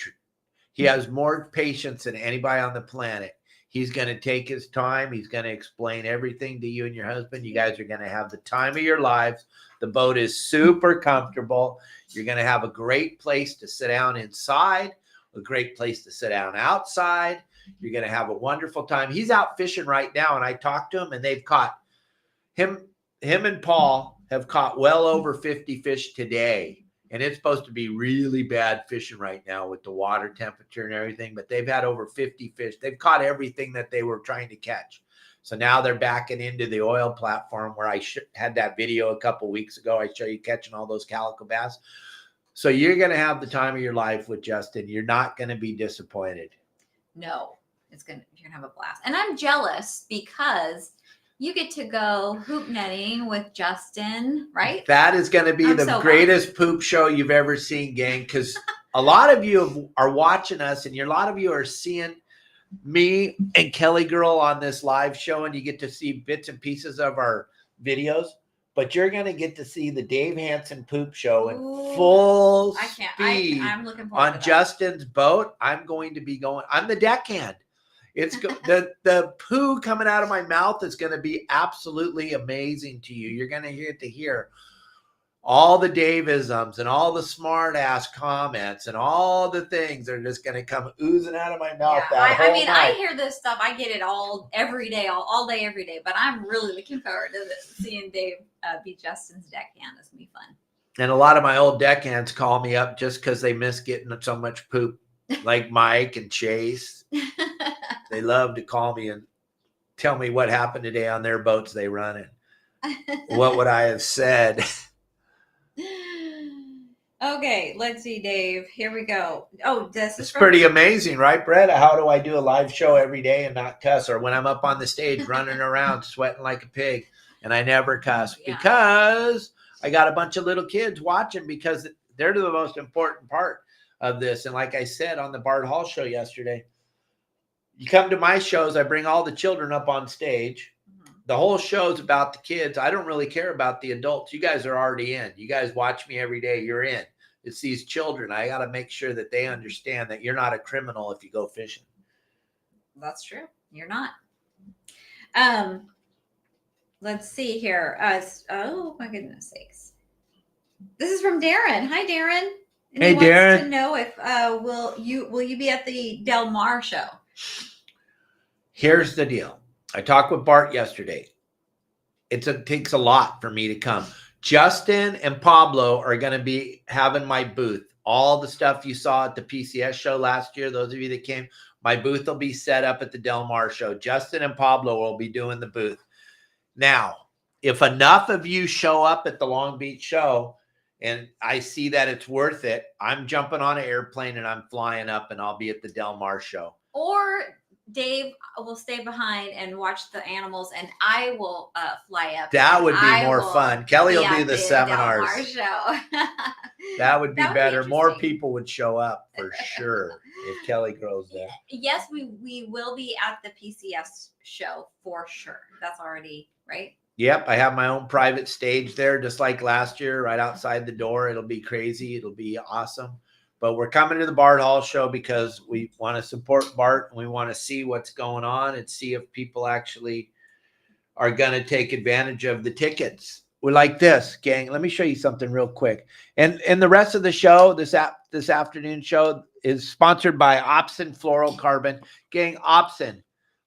[SPEAKER 1] he has more patience than anybody on the planet. He's going to take his time. He's going to explain everything to you and your husband. You guys are going to have the time of your lives. The boat is super comfortable. You're going to have a great place to sit down inside, a great place to sit down outside. You're going to have a wonderful time. He's out fishing right now, and I talked to him, and they've caught him and Paul have caught well over 50 fish today. And it's supposed to be really bad fishing right now with the water temperature and everything. But they've had over 50 fish. They've caught everything that they were trying to catch. So now they're backing into the oil platform where I had that video a couple weeks ago. I show you catching all those calico bass. So you're going to have the time of your life with Justin. You're not going to be disappointed.
[SPEAKER 2] No, you're going to have a blast. And I'm jealous because you get to go hoop netting with Justin, right?
[SPEAKER 1] That is going to be the greatest poop show you've ever seen, gang, because a lot of you are watching us, and a lot of you are seeing me and KellyGirl on this live show, and you get to see bits and pieces of our videos, but you're going to get to see the Dave Hansen poop show in full speed.
[SPEAKER 2] I'm looking forward to that.
[SPEAKER 1] On Justin's boat. I'm going to be going. I'm the deckhand. It's the poo coming out of my mouth is going to be absolutely amazing to you. You're going to get to hear all the Dave-isms and all the smart ass comments and all the things that are just going to come oozing out of my mouth.
[SPEAKER 2] Yeah, I mean, I hear this stuff. I get it every day, all day, every day. But I'm really looking forward to seeing Dave be Justin's deckhand. It's going to be fun.
[SPEAKER 1] And a lot of my old deckhands call me up just because they miss getting so much poop, like Mike and Chase. They love to call me and tell me what happened today on their boats they run in. What would I have said?
[SPEAKER 2] Okay, let's see, Dave. Here we go. Oh, this is
[SPEAKER 1] pretty amazing, right, Brett? How do I do a live show every day and not cuss? Or when I'm up on the stage running around sweating like a pig and I never cuss because I got a bunch of little kids watching, because they're the most important part of this. And like I said on the Bart Hall show yesterday, you come to my shows, I bring all the children up on stage. The whole show's about the kids. I don't really care about the adults. You guys are already in. You guys watch me every day. You're in. It's these children. I got to make sure that they understand that you're not a criminal if you go fishing.
[SPEAKER 2] That's true. You're not. Let's see here. Oh my goodness sakes. This is from Darren. Hi, Darren. And
[SPEAKER 1] hey,
[SPEAKER 2] he wants
[SPEAKER 1] Darren.
[SPEAKER 2] to know if will you be at the Del Mar show?
[SPEAKER 1] Here's the deal. I talked with Bart yesterday. It takes a lot for me to come. Justin and Pablo are going to be having my booth. All the stuff you saw at the PCS show last year, those of you that came, my booth will be set up at the Del Mar show. Justin and Pablo will be doing the booth. Now, if enough of you show up at the Long Beach show and I see that it's worth it, I'm jumping on an airplane and I'm flying up and I'll be at the Del Mar show.
[SPEAKER 2] Or Dave will stay behind and watch the animals, and I will fly up.
[SPEAKER 1] That would be more fun. Kelly will do the seminars.
[SPEAKER 2] Show.
[SPEAKER 1] That would be better. More people would show up for sure if KellyGirl's there.
[SPEAKER 2] Yes, we will be at the PCS show for sure. That's already right.
[SPEAKER 1] Yep, I have my own private stage there, just like last year, right outside the door. It'll be crazy. It'll be awesome. But we're coming to the Bart Hall show because we want to support Bart and we want to see what's going on and see if people actually are going to take advantage of the tickets. We're like this, gang. Let me show you something real quick. And the rest of the show, this afternoon show, is sponsored by Opsin Fluorocarbon. Gang, Opsin.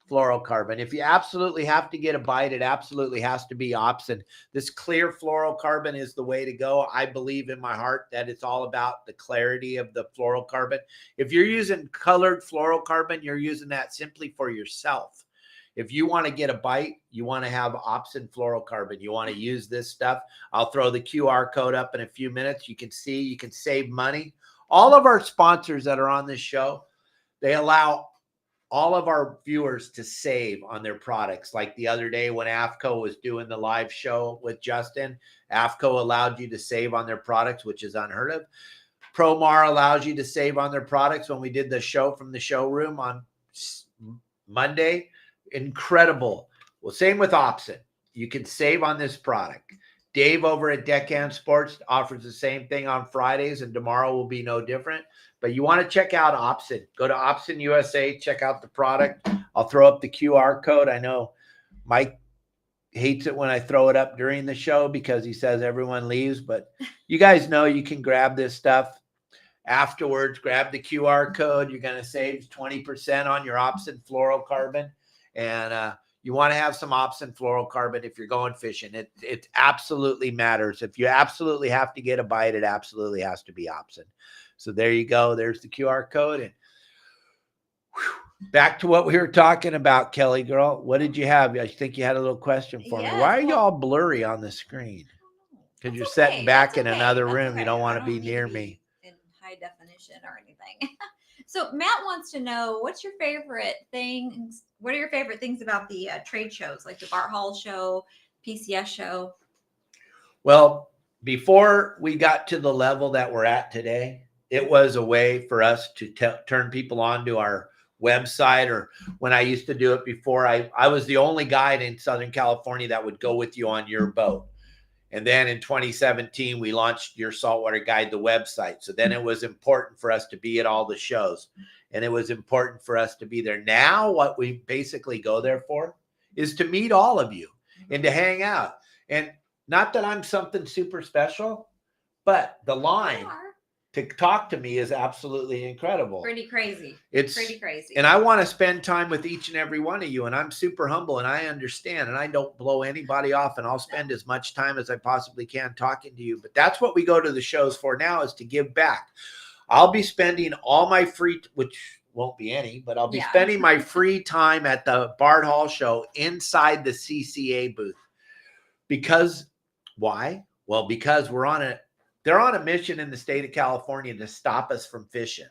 [SPEAKER 1] fluorocarbon. If you absolutely have to get a bite, it absolutely has to be Opsin. This clear fluorocarbon is the way to go. I believe in my heart that it's all about the clarity of the fluorocarbon. If you're using colored fluorocarbon, you're using that simply for yourself. If you want to get a bite, you want to have Opsin fluorocarbon. You want to use this stuff. I'll throw the QR code up in a few minutes. You can see, you can save money. All of our sponsors that are on this show, they allow all of our viewers to save on their products. Like the other day when AFCO was doing the live show with Justin, AFCO allowed you to save on their products, which is unheard of. Promar allows you to save on their products. When we did the show from the showroom on Monday, incredible. Well, same with Opsin. You can save on this product. Dave over at Deckhand Sports offers the same thing on Fridays, and tomorrow will be no different. But you want to check out Opsin. Go to Opsin USA, check out the product. I'll throw up the QR code. I know Mike hates it when I throw it up during the show because he says everyone leaves, but you guys know you can grab this stuff afterwards. Grab the QR code. You're going to save 20% on your Opsin fluorocarbon. And you want to have some Opsin fluorocarbon if you're going fishing. It absolutely matters. If you absolutely have to get a bite, it absolutely has to be Opsin. So there you go. There's the QR code. And back to what we were talking about, Kelly girl. What did you have? I think you had a little question for me. Why are you all blurry on the screen? Because you're sitting back in another room. You don't want to be near me.
[SPEAKER 2] In high definition or anything. So Matt wants to know, what's your favorite things? What are your favorite things about the trade shows, like the Bart Hall show, PCS show?
[SPEAKER 1] Well, before we got to the level that we're at today, it was a way for us to turn people on to our website. Or when I used to do it before, I was the only guide in Southern California that would go with you on your boat. And then in 2017, we launched Your Saltwater Guide, the website. So then it was important for us to be at all the shows. And it was important for us to be there. Now, what we basically go there for is to meet all of you and to hang out. And not that I'm something super special, but the line to talk to me is absolutely incredible.
[SPEAKER 2] Pretty crazy.
[SPEAKER 1] It's
[SPEAKER 2] pretty crazy.
[SPEAKER 1] And I want to spend time with each and every one of you. And I'm super humble and I understand. And I don't blow anybody off. And I'll spend as much time as I possibly can talking to you. But that's what we go to the shows for now, is to give back. I'll be spending all my free, which won't be any, but I'll be spending my free time at the Bart Hall show inside the CCA booth. Because why? Well, because they're on a mission in the state of California to stop us from fishing.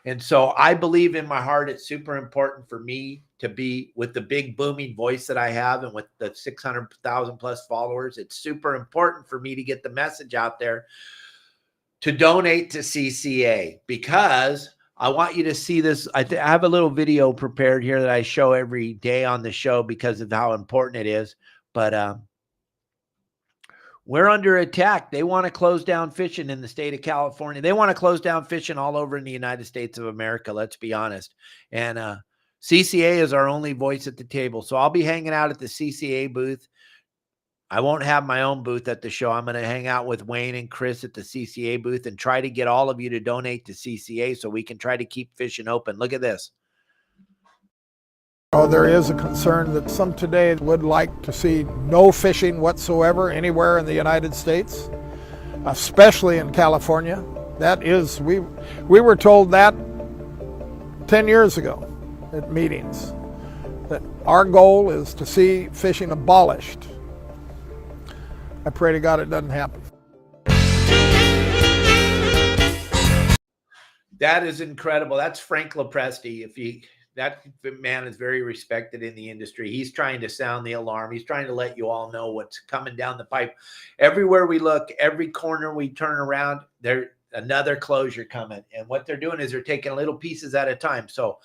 [SPEAKER 1] And so I believe in my heart, it's super important for me to be with the big booming voice that I have and with the 600,000 plus followers. It's super important for me to get the message out there to donate to CCA, because I want you to see this. I have a little video prepared here that I show every day on the show because of how important it is. But we're under attack. They want to close down fishing in the state of California. They want to close down fishing all over in the United States of America. Let's be honest. And CCA is our only voice at the table. So I'll be hanging out at the CCA booth. I won't have my own booth at the show. I'm going to hang out with Wayne and Chris at the CCA booth and try to get all of you to donate to CCA so we can try to keep fishing open. Look at this.
[SPEAKER 3] Oh, there is a concern that some today would like to see no fishing whatsoever anywhere in the United States, especially in California. That is, we were told that 10 years ago at meetings, that our goal is to see fishing abolished. I pray to God it doesn't happen.
[SPEAKER 1] That is incredible. That's Frank Lopresti. That man is very respected in the industry. He's trying to sound the alarm. He's trying to let you all know what's coming down the pipe. Everywhere we look, every corner we turn around, there's another closure coming. And what they're doing is they're taking little pieces at a time. So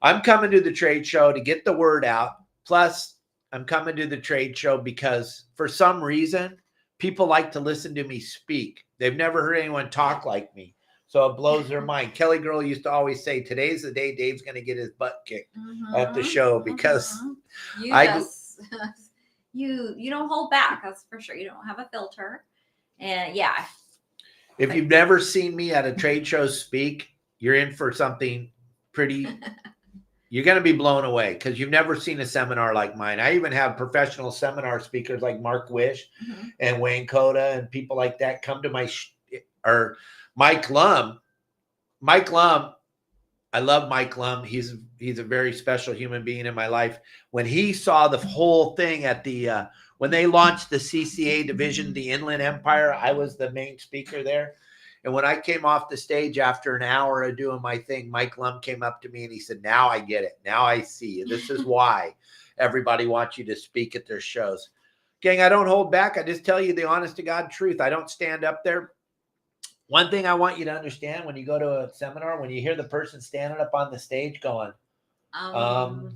[SPEAKER 1] I'm coming to the trade show to get the word out. Plus, I'm coming to the trade show because for some reason, people like to listen to me speak. They've never heard anyone talk like me. So it blows their mind. KellyGirl used to always say, today's the day Dave's going to get his butt kicked at the show, because
[SPEAKER 2] you don't hold back. That's for sure. You don't have a filter. And yeah.
[SPEAKER 1] If you've never seen me at a trade show speak, you're in for something pretty You're going to be blown away because you've never seen a seminar like mine. I even have professional seminar speakers like Mark Wish and Wayne Coda and people like that come to my or Mike Lum. Mike Lum, I love Mike Lum. He's a very special human being in my life. When he saw the whole thing at the when they launched the CCA division, the Inland Empire, I was the main speaker there. And when I came off the stage after an hour of doing my thing, Mike Lum came up to me and he said, now I get it. Now I see. This is why everybody wants you to speak at their shows. Gang, I don't hold back. I just tell you the honest to God truth. I don't stand up there. One thing I want you to understand when you go to a seminar, when you hear the person standing up on the stage going, and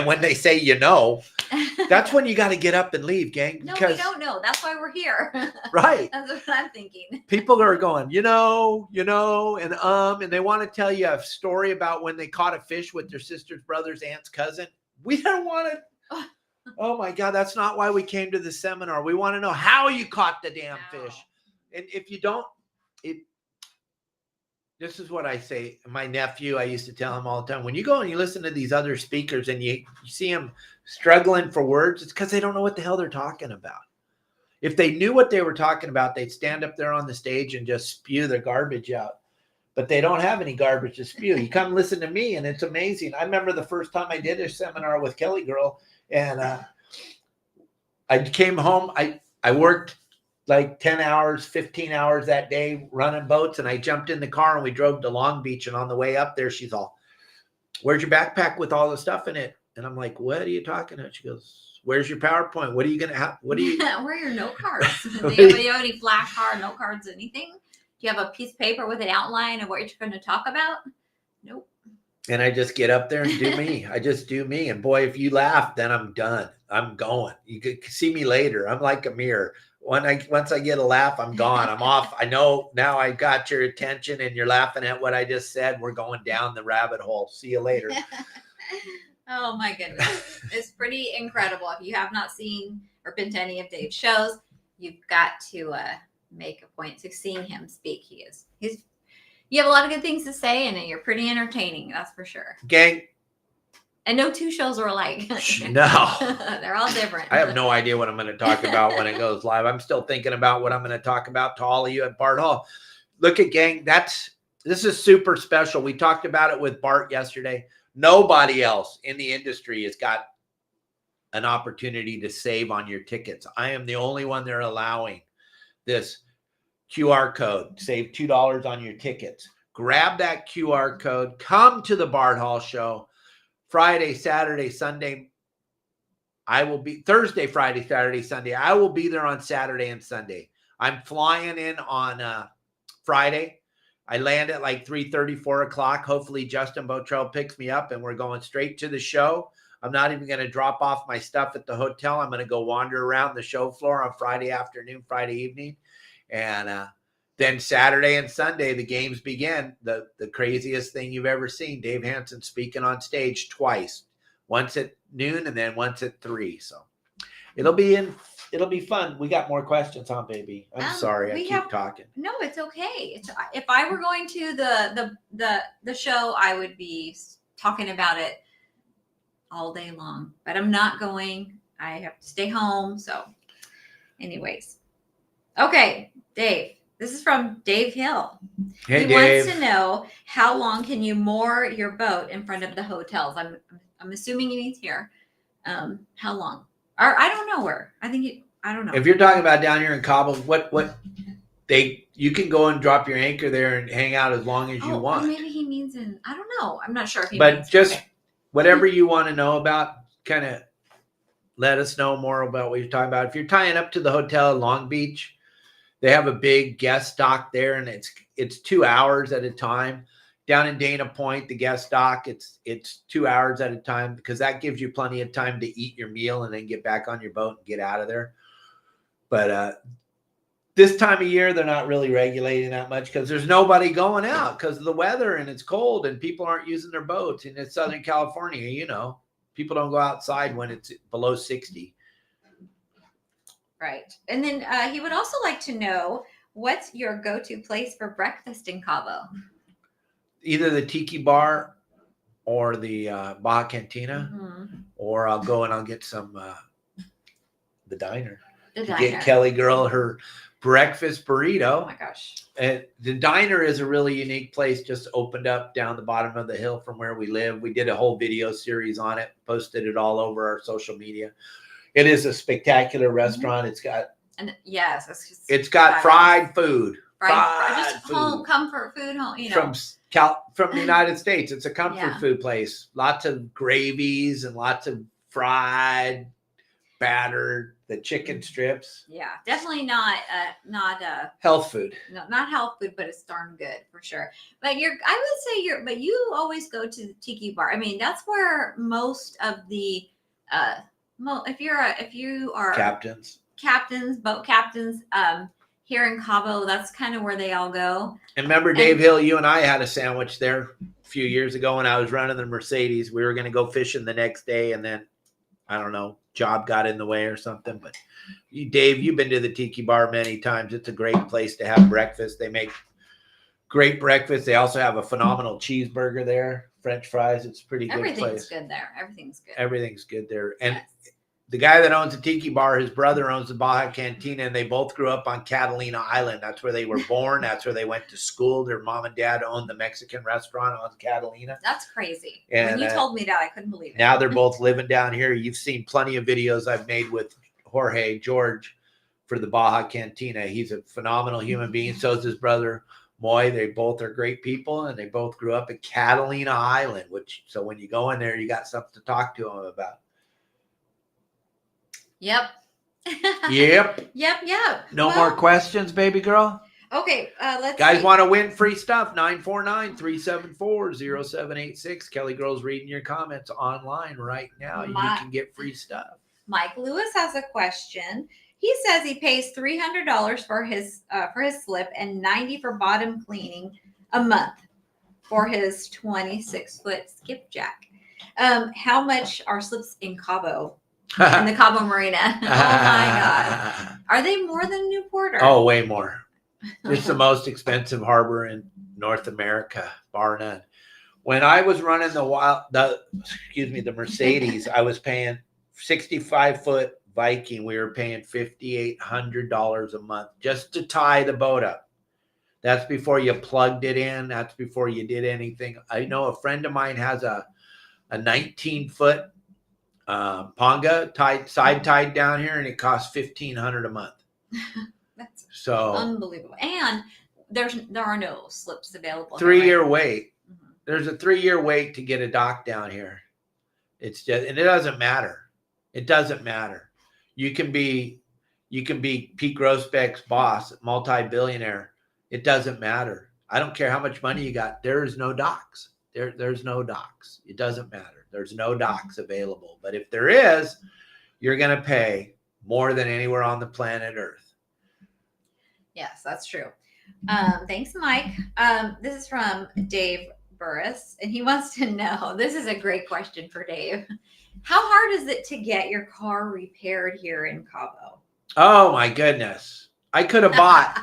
[SPEAKER 1] when they say, that's when you got to get up and leave, gang.
[SPEAKER 2] No, we don't know. That's why we're here.
[SPEAKER 1] Right.
[SPEAKER 2] That's what I'm thinking.
[SPEAKER 1] People are going, and they want to tell you a story about when they caught a fish with their sister's brother's aunt's cousin. We don't want to. Oh my God, that's not why we came to the seminar. We want to know how you caught the damn fish. And if you don't, this is what I say. My nephew, I used to tell him all the time, when you go and you listen to these other speakers and you see them struggling for words, it's because they don't know what the hell they're talking about. If they knew what they were talking about, they'd stand up there on the stage and just spew their garbage out. But they don't have any garbage to spew. You come listen to me and it's amazing. I remember the first time I did a seminar with KellyGirl and I came home. I worked like 10 hours, 15 hours that day running boats. And I jumped in the car and we drove to Long Beach. And on the way up there, she's all, where's your backpack with all the stuff in it? And I'm like, what are you talking about? She goes, where's your PowerPoint? What are you going to have? What are you?
[SPEAKER 2] Where are your note cards? Do you have any flashcard, note cards, anything? Do you have a piece of paper with an outline of what you're going to talk about? Nope.
[SPEAKER 1] And I just get up there and do me. I just do me. And boy, if you laugh, then I'm done. I'm going. You could see me later. I'm like a mirror. Once I get a laugh, I'm gone. I'm off. I know now I got your attention and you're laughing at what I just said. We're going down the rabbit hole. See you later.
[SPEAKER 2] Oh my goodness. It's pretty incredible. If you have not seen or been to any of Dave's shows, you've got to make a point to seeing him speak. You have a lot of good things to say and you're pretty entertaining. That's for sure.
[SPEAKER 1] Gang.
[SPEAKER 2] And no two shows are alike.
[SPEAKER 1] No.
[SPEAKER 2] They're all different.
[SPEAKER 1] I have no idea what I'm going to talk about when it goes live. I'm still thinking about what I'm going to talk about to all of you at Bart Hall. Look at gang. This is super special. We talked about it with Bart yesterday. Nobody else in the industry has got an opportunity to save on your tickets. I am the only one they're allowing this QR code. Save $2 on your tickets. Grab that QR code. Come to the Bart Hall show. Friday, Saturday, Sunday. I will be Thursday, Friday, Saturday, Sunday. I will be there on Saturday and Sunday. I'm flying in on Friday. I land at like 3:30, 4 o'clock. Hopefully Justin Botrell picks me up and we're going straight to the show. I'm not even going to drop off my stuff at the hotel. I'm going to go wander around the show floor on Friday afternoon, Friday evening. And then Saturday and Sunday, the games begin. The craziest thing you've ever seen. Dave Hansen speaking on stage twice. Once at noon and then once at 3. So it'll be fun. We got more questions, huh, baby? I'm sorry. I keep talking.
[SPEAKER 2] No, it's okay. If I were going to the show, I would be talking about it all day long. But I'm not going. I have to stay home. So anyways. Okay, Dave. This is from Dave Hill.
[SPEAKER 1] Hey,
[SPEAKER 2] he
[SPEAKER 1] Dave.
[SPEAKER 2] wants to know, how long can you moor your boat in front of the hotels? I'm assuming he means here. How long? Or I don't know where. I don't know.
[SPEAKER 1] If you're talking about down here in Cabo, you can go and drop your anchor there and hang out as long as you want.
[SPEAKER 2] Maybe he means I don't know. I'm not sure if he
[SPEAKER 1] but
[SPEAKER 2] means.
[SPEAKER 1] Just whatever you want to know about, kind of let us know more about what you're talking about. If you're tying up to the hotel in Long Beach, they have a big guest dock there, and it's 2 hours at a time. Down in Dana Point, the guest dock, it's 2 hours at a time because that gives you plenty of time to eat your meal and then get back on your boat and get out of there. But this time of year, they're not really regulating that much because there's nobody going out because of the weather and it's cold and people aren't using their boats. And it's Southern California, people don't go outside when it's below 60.
[SPEAKER 2] Right. And then he would also like to know, what's your go-to place for breakfast in Cabo?
[SPEAKER 1] Either the Tiki Bar or the Baja Cantina, or I'll go and I'll get some the diner.
[SPEAKER 2] The
[SPEAKER 1] To
[SPEAKER 2] diner.
[SPEAKER 1] get KellyGirl her breakfast burrito.
[SPEAKER 2] Oh my gosh.
[SPEAKER 1] And the diner is a really unique place, just opened up down the bottom of the hill from where we live. We did a whole video series on it, posted it all over our social media. It is a spectacular restaurant. It's got
[SPEAKER 2] it's
[SPEAKER 1] got fried food.
[SPEAKER 2] Just home comfort food,
[SPEAKER 1] From the United States. It's a comfort food place. Lots of gravies and lots of fried, battered, the chicken strips.
[SPEAKER 2] Yeah, definitely not
[SPEAKER 1] health food.
[SPEAKER 2] No, not health food, but it's darn good for sure. But but you always go to the tiki bar. I mean, that's where most of the if you are boat captains here in Cabo, that's kind of where they all go.
[SPEAKER 1] And remember, Dave Hill, you and I had a sandwich there a few years ago when I was running the Mercedes. We were going to go fishing the next day, and then I don't know, job got in the way or something. But Dave, you've been to the tiki bar many times. It's a great place to have breakfast. They make great breakfast. They also have a phenomenal cheeseburger there, French fries. It's a pretty good place.
[SPEAKER 2] Everything's good there. Everything's good.
[SPEAKER 1] Everything's good there. And the guy that owns the tiki bar, his brother owns the Baja Cantina, and they both grew up on Catalina Island. That's where they were born. That's where they went to school. Their mom and dad owned the Mexican restaurant on Catalina.
[SPEAKER 2] That's crazy.
[SPEAKER 1] And
[SPEAKER 2] when you told me that, I couldn't believe it.
[SPEAKER 1] Now they're both living down here. You've seen plenty of videos I've made with George for the Baja Cantina. He's a phenomenal human being. So is his brother, Moy. They both are great people, and they both grew up at Catalina Island, so when you go in there, you got something to talk to them about.
[SPEAKER 2] Yep.
[SPEAKER 1] Yep. No more questions, baby girl?
[SPEAKER 2] Okay, let's
[SPEAKER 1] Guys want to win free stuff, 949-374-0786. Kelly Girl's reading your comments online right now. You can get free stuff.
[SPEAKER 2] Mike Lewis has a question. He says he pays $300 for his slip and $90 for bottom cleaning a month for his 26-foot skipjack. How much are slips in Cabo? In the Cabo Marina. Oh my God. Are they more than Newport?
[SPEAKER 1] Oh, way more. It's the most expensive harbor in North America, bar none. When I was running the Mercedes, I was paying 65-foot Viking. We were paying $5,800 a month just to tie the boat up. That's before you plugged it in. That's before you did anything. I know a friend of mine has a 19-foot Ponga side tied down here, and it costs $1,500 a month.
[SPEAKER 2] That's
[SPEAKER 1] so
[SPEAKER 2] unbelievable. And there are no slips available.
[SPEAKER 1] 3-year wait. There's a 3-year wait to get a dock down here. It's just, and it doesn't matter. It doesn't matter. You can be Pete Grosbeck's boss, multi-billionaire. It doesn't matter. I don't care how much money you got. There's no docks. There's no docks. It doesn't matter. There's no docks available. But if there is, you're going to pay more than anywhere on the planet Earth.
[SPEAKER 2] Yes, that's true. Thanks, Mike. This is from Dave Burris, and he wants to know, this is a great question for Dave. How hard is it to get your car repaired here in Cabo?
[SPEAKER 1] Oh my goodness. I could have bought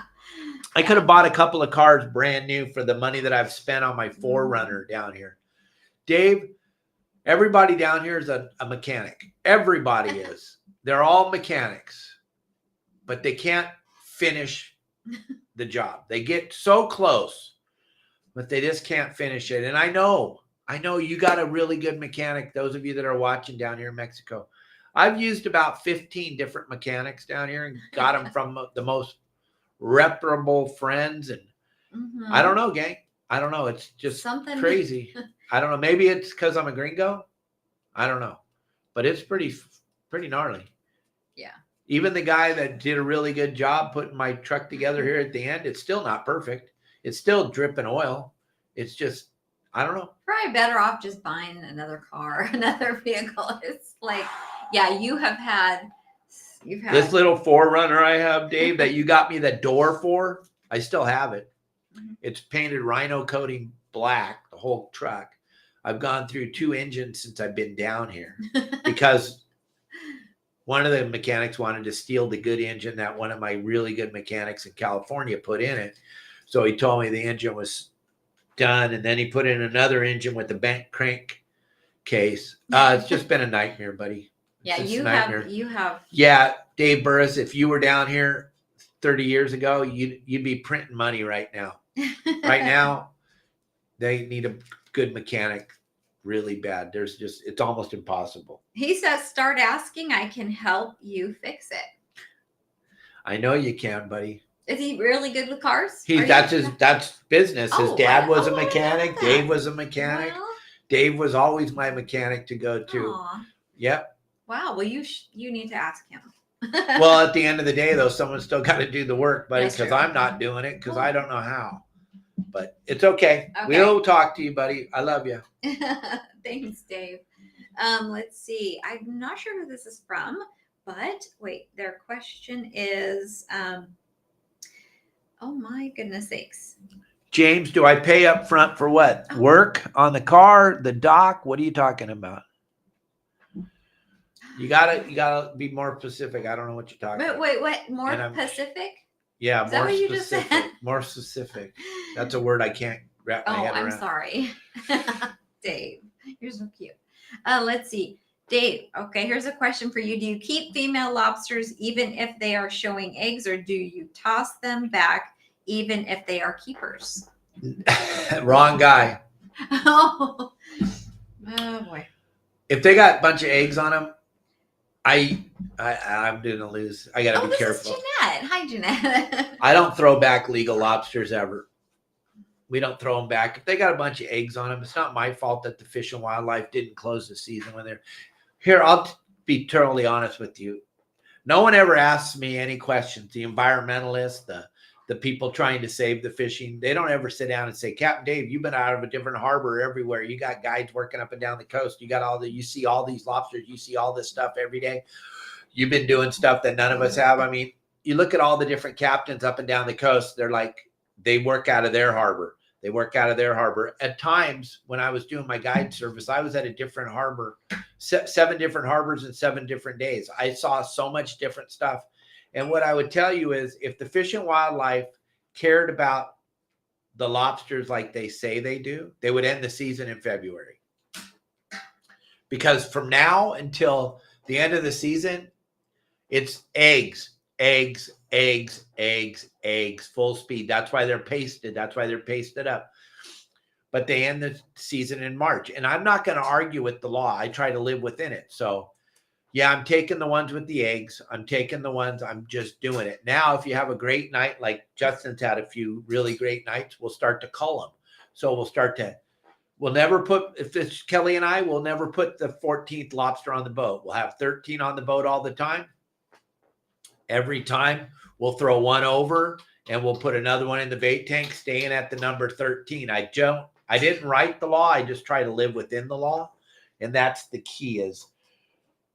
[SPEAKER 1] a couple of cars brand new for the money that I've spent on my 4Runner down here. Dave, everybody down here is a mechanic. Everybody is. They're all mechanics, but they can't finish the job. They get so close, but they just can't finish it. And I know you got a really good mechanic. Those of you that are watching down here in Mexico, I've used about 15 different mechanics down here and got them from the most reputable friends. And I don't know, gang. I don't know. It's just something crazy. I don't know. Maybe it's because I'm a gringo. I don't know, but it's pretty gnarly.
[SPEAKER 2] Yeah.
[SPEAKER 1] Even the guy that did a really good job putting my truck together here at the end, it's still not perfect. It's still dripping oil. It's just, I don't know.
[SPEAKER 2] Probably better off just buying another car, another vehicle. It's like, yeah, you've had
[SPEAKER 1] this little 4Runner I have, Dave, that you got me the door for. I still have it. It's painted rhino coating black, the whole truck. I've gone through 2 engines since I've been down here because one of the mechanics wanted to steal the good engine that one of my really good mechanics in California put in it. So he told me the engine was done. And then he put in another engine with the bent crank case. It's just been a nightmare, buddy.
[SPEAKER 2] Yeah,
[SPEAKER 1] It's
[SPEAKER 2] you
[SPEAKER 1] a nightmare.
[SPEAKER 2] have.
[SPEAKER 1] Yeah, Dave Burris, if you were down here 30 years ago, you'd be printing money right now. Right now, they need a good mechanic really bad. It's almost impossible.
[SPEAKER 2] He says, start asking. I can help you fix it.
[SPEAKER 1] I know you can, buddy.
[SPEAKER 2] Is he really good with cars?
[SPEAKER 1] That's business. His dad was a mechanic. Dave was a mechanic.
[SPEAKER 2] Well,
[SPEAKER 1] Dave was always my mechanic to go to.
[SPEAKER 2] aw.
[SPEAKER 1] Yep.
[SPEAKER 2] Wow. Well, you need to ask him.
[SPEAKER 1] Well, at the end of the day, though, someone's still got to do the work, buddy,
[SPEAKER 2] That's
[SPEAKER 1] because
[SPEAKER 2] true.
[SPEAKER 1] I'm not doing it because I don't know how. But it's okay.
[SPEAKER 2] Okay.
[SPEAKER 1] We'll talk to you, buddy. I love you.
[SPEAKER 2] Thanks, Dave. Let's see. I'm not sure who this is from, but wait, their question is, oh my goodness sakes.
[SPEAKER 1] James, do I pay up front for what?
[SPEAKER 2] Oh.
[SPEAKER 1] Work on the car, the dock? What are you talking about? You gotta be more specific. I don't know what you're talking about.
[SPEAKER 2] Wait, what? More
[SPEAKER 1] And I'm-
[SPEAKER 2] Pacific?
[SPEAKER 1] Yeah,
[SPEAKER 2] Is that
[SPEAKER 1] more
[SPEAKER 2] what you just
[SPEAKER 1] specific.
[SPEAKER 2] said?
[SPEAKER 1] More specific. That's a word I can't wrap my
[SPEAKER 2] Oh,
[SPEAKER 1] head
[SPEAKER 2] I'm
[SPEAKER 1] around.
[SPEAKER 2] sorry. Dave, you're so cute. Let's see. Dave, okay, here's a question for you. Do you keep female lobsters even if they are showing eggs, or do you toss them back even if they are keepers?
[SPEAKER 1] Wrong guy.
[SPEAKER 2] Oh boy.
[SPEAKER 1] If they got a bunch of eggs on them, I'm gonna lose. I gotta
[SPEAKER 2] Oh,
[SPEAKER 1] be
[SPEAKER 2] this
[SPEAKER 1] careful.
[SPEAKER 2] is Jeanette. Hi, Jeanette.
[SPEAKER 1] I don't throw back legal lobsters ever. We don't throw them back. If they got a bunch of eggs on them, it's not my fault that the Fish and Wildlife didn't close the season when they're here. I'll be totally honest with you. No one ever asks me any questions. The environmentalists, the people trying to save the fishing, they don't ever sit down and say, Captain Dave, you've been out of a different harbor everywhere. You got guides working up and down the coast. You see all these lobsters. You see all this stuff every day. You've been doing stuff that none of us have. I mean, you look at all the different captains up and down the coast. They're like, they work out of their harbor. They work out of their harbor. At times when I was doing my guide service, I was at a different harbor, 7 different harbors in 7 different days. I saw so much different stuff. And what I would tell you is if the Fish and Wildlife cared about the lobsters like they say they do, they would end the season in February. Because from now until the end of the season, it's eggs, eggs, eggs, eggs, eggs, full speed. That's why they're pasted. That's why they're pasted up. But they end the season in March. And I'm not going to argue with the law. I try to live within it. So yeah, I'm taking the ones with the eggs. I'm just doing it. Now, if you have a great night, like Justin's had a few really great nights, we'll start to cull them. So we'll never put, if it's Kelly and I, we'll never put the 14th lobster on the boat. We'll have 13 on the boat all the time. Every time we'll throw one over and we'll put another one in the bait tank, staying at the number 13. I didn't write the law. I just try to live within the law. And that's the key is,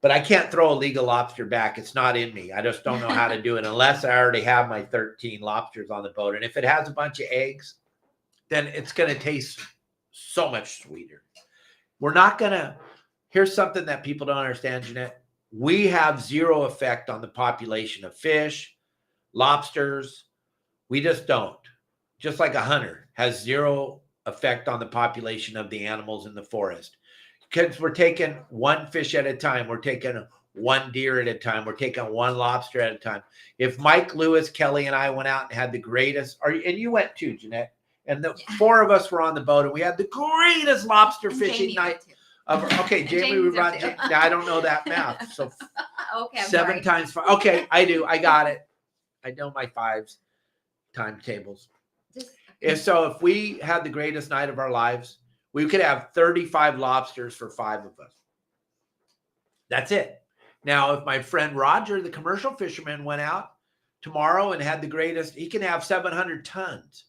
[SPEAKER 1] but I can't throw a legal lobster back. It's not in me. I just don't know how to do it unless I already have my 13 lobsters on the boat. And if it has a bunch of eggs, then it's going to taste so much sweeter. Here's something that people don't understand, Jeanette. We have zero effect on the population of fish, lobsters. We just don't. Just like a hunter has zero effect on the population of the animals in the forest. Because we're taking one fish at a time. We're taking one deer at a time. We're taking one lobster at a time. If Mike, Lewis, Kelly, and I went out and had the greatest, and you went too, Jeanette, and the 4 of us were on the boat and we had the greatest lobster fishing night. Okay, Jamie, I don't know that math. So
[SPEAKER 2] okay,
[SPEAKER 1] 7 times 5. Okay, I do. I got it. I know my 5s timetables. If we had the greatest night of our lives, we could have 35 lobsters for 5 of us. That's it. Now, if my friend Roger, the commercial fisherman, went out tomorrow and had the greatest, he can have 700 tons.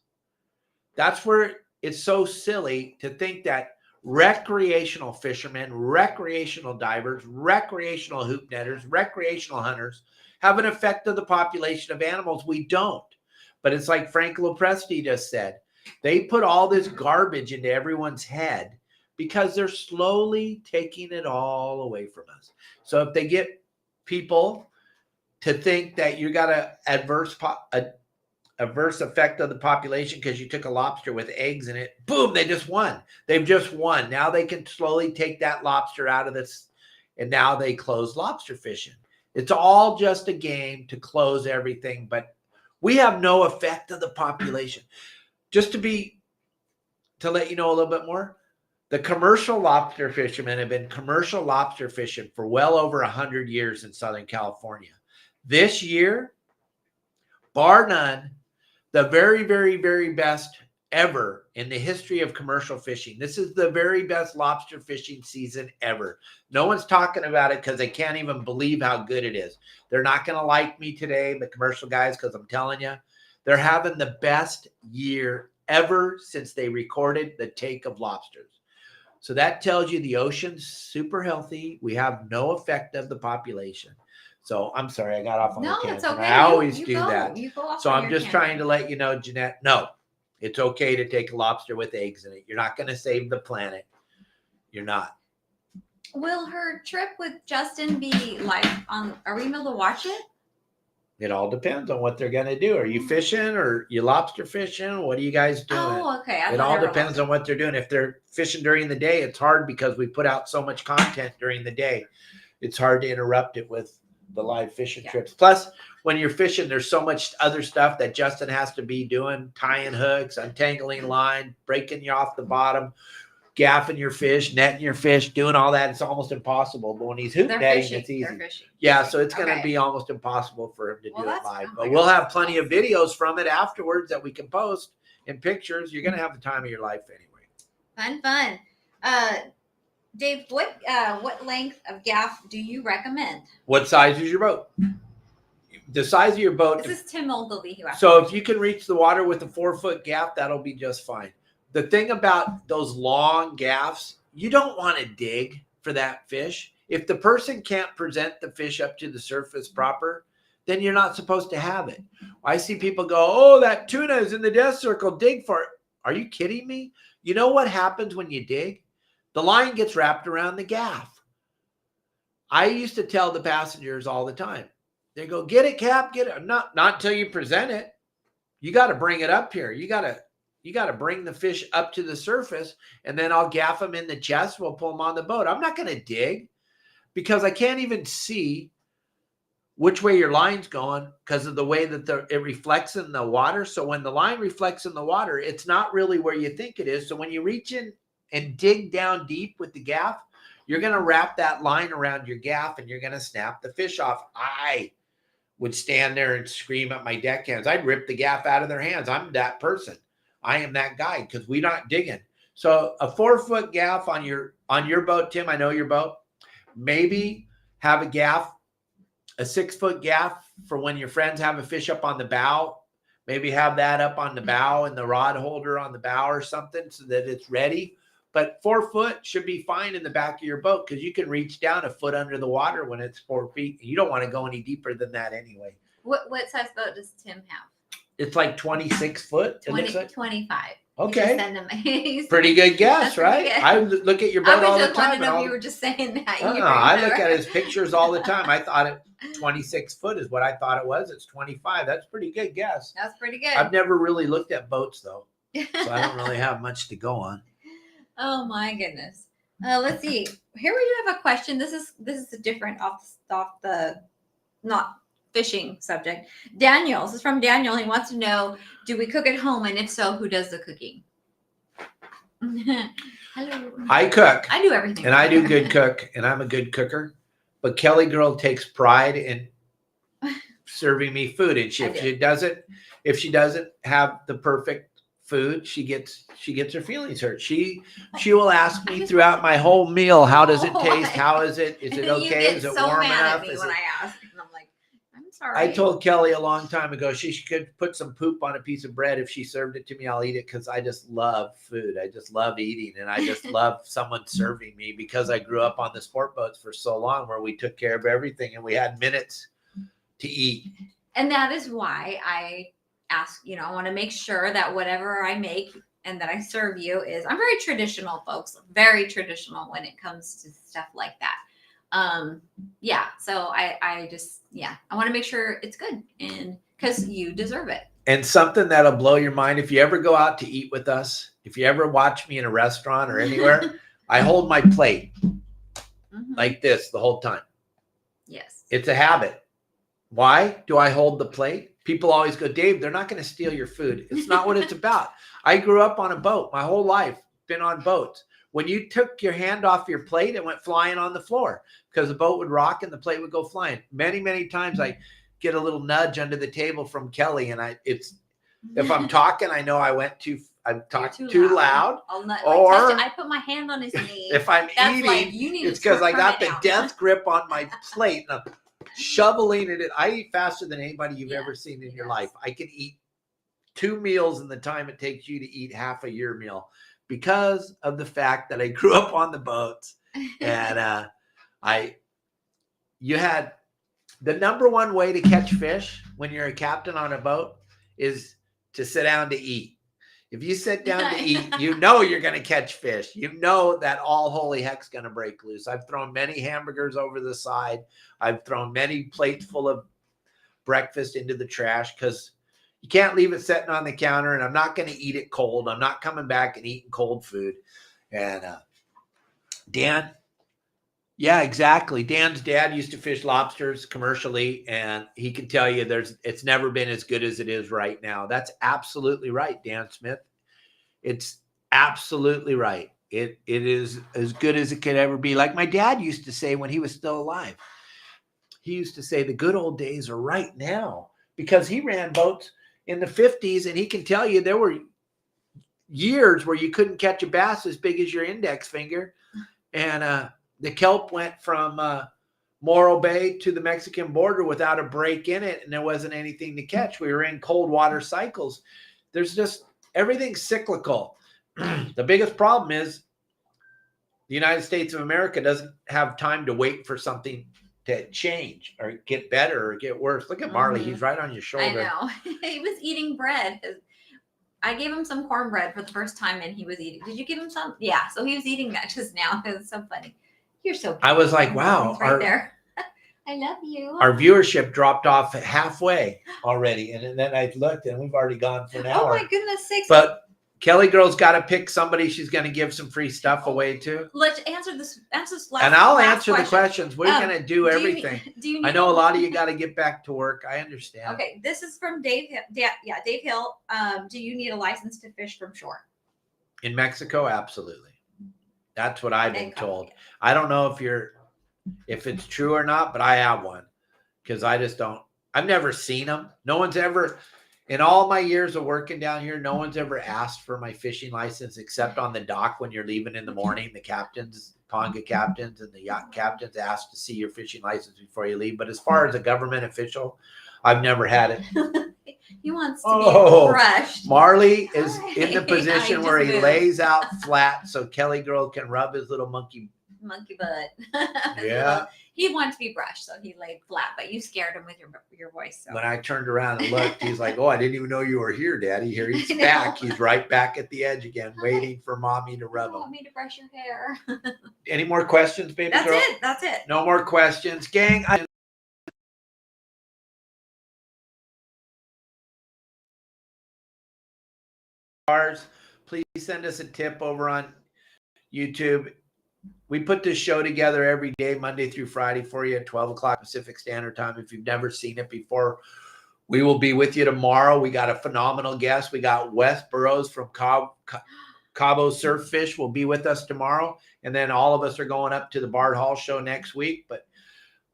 [SPEAKER 1] That's where it's so silly to think that recreational fishermen, recreational divers, recreational hoop netters, recreational hunters have an effect on the population of animals. We don't. But it's like Frank Lopresti just said. They put all this garbage into everyone's head because they're slowly taking it all away from us. So if they get people to think that you got a adverse effect of the population because you took a lobster with eggs in it. Boom, they just won. They've just won. Now they can slowly take that lobster out of this, and now they close lobster fishing. It's all just a game to close everything, but we have no effect of the population. Just to let you know a little bit more, the commercial lobster fishermen have been commercial lobster fishing for well over 100 years in Southern California. This year, bar none, the very, very, very best ever in the history of commercial fishing. This is the very best lobster fishing season ever. No one's talking about it because they can't even believe how good it is. They're not going to like me today, the commercial guys, because I'm telling you, they're having the best year ever since they recorded the take of lobsters. So that tells you the ocean's super healthy. We have no effect of the population. So I'm sorry, I got off on a tangent.
[SPEAKER 2] It's okay.
[SPEAKER 1] I always
[SPEAKER 2] you
[SPEAKER 1] do
[SPEAKER 2] go.
[SPEAKER 1] that.
[SPEAKER 2] You go off
[SPEAKER 1] So
[SPEAKER 2] on
[SPEAKER 1] I'm
[SPEAKER 2] your
[SPEAKER 1] just
[SPEAKER 2] tangent.
[SPEAKER 1] trying to let you know, Jeanette, no, it's okay to take a lobster with eggs in it. You're not going to save the planet. You're not.
[SPEAKER 2] Will her trip with Justin be live on? Are we able to watch it?
[SPEAKER 1] It all depends on what they're going to do. Are you fishing or you lobster fishing? What are you guys doing?
[SPEAKER 2] Oh, okay.
[SPEAKER 1] It all depends on what they're doing. If they're fishing during the day, it's hard because we put out so much content during the day. It's hard to interrupt it with the live fishing trips. Plus, when you're fishing, there's so much other stuff that Justin has to be doing, tying hooks, untangling line, breaking you off the bottom, gaffing your fish, netting your fish, doing all that. It's almost impossible. But when he's hoop netting, it's easy. Yeah, so it's going to be almost impossible for him to do it live. But we'll have plenty of videos from it afterwards that we can post in pictures. You're going to have the time of your life anyway.
[SPEAKER 2] Fun. Dave, what length of gaff do you recommend?
[SPEAKER 1] What size is your boat? The size of your boat.
[SPEAKER 2] This is Tim Ogilvy who asked.
[SPEAKER 1] So if you can reach the water with a 4-foot gaff, that'll be just fine. The thing about those long gaffs, you don't want to dig for that fish. If the person can't present the fish up to the surface proper, then you're not supposed to have it. I see people go, oh, that tuna is in the death circle, dig for it. Are you kidding me? You know what happens when you dig? The line gets wrapped around the gaff. I used to tell the passengers all the time, they go, get it, Cap, get it. Not until you present it. You got to bring it up here. You got to bring the fish up to the surface, and then I'll gaff them in the chest. We'll pull them on the boat. I'm not going to dig because I can't even see which way your line's going because of the way that it reflects in the water. So when the line reflects in the water, it's not really where you think it is. So when you reach in and dig down deep with the gaff, you're going to wrap that line around your gaff and you're going to snap the fish off. I would stand there and scream at my deckhands. I'd rip the gaff out of their hands. I'm that person. I am that guy because we're not digging. So a 4-foot gaff on your boat, Tim, I know your boat. Maybe have a gaff, a 6-foot gaff for when your friends have a fish up on the bow. Maybe have that up on the bow and the rod holder on the bow or something so that it's ready. But 4 foot should be fine in the back of your boat because you can reach down a foot under the water when it's 4 feet. You don't want to go any deeper than that anyway.
[SPEAKER 2] What size boat does Tim have?
[SPEAKER 1] It's like 26 foot.
[SPEAKER 2] 25.
[SPEAKER 1] Okay.
[SPEAKER 2] Send him.
[SPEAKER 1] Pretty good guess, right?
[SPEAKER 2] Good.
[SPEAKER 1] I look at your boat all the time.
[SPEAKER 2] I just wanted to know if you were just saying that.
[SPEAKER 1] I look at his pictures all the time. I thought 26 foot is what I thought it was. It's 25. That's a pretty good guess.
[SPEAKER 2] That's pretty good.
[SPEAKER 1] I've never really looked at boats though, so I don't really have much to go on.
[SPEAKER 2] Oh my goodness. Let's see. Here we do have a question. This is a different off the not fishing subject. Daniel. This is from Daniel. He wants to know, do we cook at home? And if so, who does the cooking? Hello.
[SPEAKER 1] I cook.
[SPEAKER 2] I do everything.
[SPEAKER 1] And I do good cook, and I'm a good cooker. But KellyGirl takes pride in serving me food. And if she doesn't have the perfect food, she gets her feelings hurt. She will ask me throughout my whole meal, how does it taste? How is it? Is it okay? Is it warm enough?
[SPEAKER 2] When I ask, and I'm like, I'm sorry.
[SPEAKER 1] I told Kelly a long time ago she could put some poop on a piece of bread. If she served it to me, I'll eat it because I just love food. I just love eating, and I just love someone serving me because I grew up on the sport boats for so long where we took care of everything and we had minutes to eat.
[SPEAKER 2] And that is why I ask, I want to make sure that whatever I make and that I serve you I'm very traditional, folks, very traditional when it comes to stuff like that. So I just, I want to make sure it's good and because you deserve it.
[SPEAKER 1] And something that'll blow your mind, if you ever go out to eat with us, if you ever watch me in a restaurant or anywhere, I hold my plate like this the whole time.
[SPEAKER 2] Yes.
[SPEAKER 1] It's a habit. Why do I hold the plate? People always go, Dave, they're not going to steal your food. It's not what it's about. I grew up on a boat my whole life, been on boats. When you took your hand off your plate, it went flying on the floor because the boat would rock and the plate would go flying. Many, many times I get a little nudge under the table from Kelly, and if I'm talking, I know I'm talking too loud.
[SPEAKER 2] Or I put my hand on his knee.
[SPEAKER 1] If I'm eating, it's because I got the death grip on my plate and I'm shoveling it in. I eat faster than anybody you've ever seen in your life. I can eat 2 meals in the time it takes you to eat half a year meal because of the fact that I grew up on the boats. And you had the number one way to catch fish when you're a captain on a boat is to sit down to eat. If you sit down to eat, you know you're going to catch fish. You know that all holy heck's going to break loose. I've thrown many hamburgers over the side. I've thrown many plates full of breakfast into the trash because you can't leave it sitting on the counter, and I'm not going to eat it cold. I'm not coming back and eating cold food. And Dan, yeah, exactly. Dan's dad used to fish lobsters commercially, and he can tell you it's never been as good as it is right now. That's absolutely right, Dan Smith. It's absolutely right. It is as good as it could ever be. Like my dad used to say when he was still alive. He used to say the good old days are right now because he ran boats in the 50s, and he can tell you there were years where you couldn't catch a bass as big as your index finger. And the kelp went from Morro Bay to the Mexican border without a break in it, and there wasn't anything to catch. We were in cold water cycles. There's just everything's cyclical. The biggest problem is the United States of America doesn't have time to wait for something to change or get better or get worse. Look at Marley. He's right on your shoulder.
[SPEAKER 2] I know. He was eating bread. I gave him some cornbread for the first time, and he was eating. Did you give him some? Yeah. So he was eating that just now. It was so funny. You're so cute.
[SPEAKER 1] I was like, wow.
[SPEAKER 2] Right there. I love you.
[SPEAKER 1] Our viewership dropped off halfway already. And then I looked, and we've already gone for an hour.
[SPEAKER 2] Oh, my goodness sakes.
[SPEAKER 1] But KellyGirl's got to pick somebody she's going to give some free stuff away to.
[SPEAKER 2] Let's answer this last.
[SPEAKER 1] And I'll
[SPEAKER 2] last
[SPEAKER 1] answer
[SPEAKER 2] question.
[SPEAKER 1] the questions. We're going to do everything. I know a lot of you got to get back to work. I understand.
[SPEAKER 2] Okay, this is from Dave. Dave Hill. Do you need a license to fish from shore?
[SPEAKER 1] In Mexico, absolutely. That's what I've been told. I don't know if it's true or not, but I have one because I just don't. I've never seen them. No one's ever. In all my years of working down here, no one's ever asked for my fishing license except on the dock when you're leaving in the morning. The captains, Tonga captains, and the yacht captains ask to see your fishing license before you leave. But as far as a government official, I've never had it.
[SPEAKER 2] He wants to be brushed.
[SPEAKER 1] Marley is in the position where he lays out flat so KellyGirl can rub his little monkey
[SPEAKER 2] butt.
[SPEAKER 1] Yeah.
[SPEAKER 2] He wanted to be brushed, so he laid flat, but you scared him with your voice. So.
[SPEAKER 1] When I turned around and looked, he's like, oh, I didn't even know you were here, Daddy. Here he's back. He's right back at the edge again, waiting for Mommy to rub him.
[SPEAKER 2] Want me to brush your hair?
[SPEAKER 1] Any more questions, baby girl?
[SPEAKER 2] That's it.
[SPEAKER 1] No more questions. Gang, please send us a tip over on YouTube. We put this show together every day, Monday through Friday for you at 12 o'clock Pacific Standard Time. If you've never seen it before, we will be with you tomorrow. We got a phenomenal guest. We got Wes Burrows from Cabo Surf Fish will be with us tomorrow. And then all of us are going up to the Bart Hall show next week. But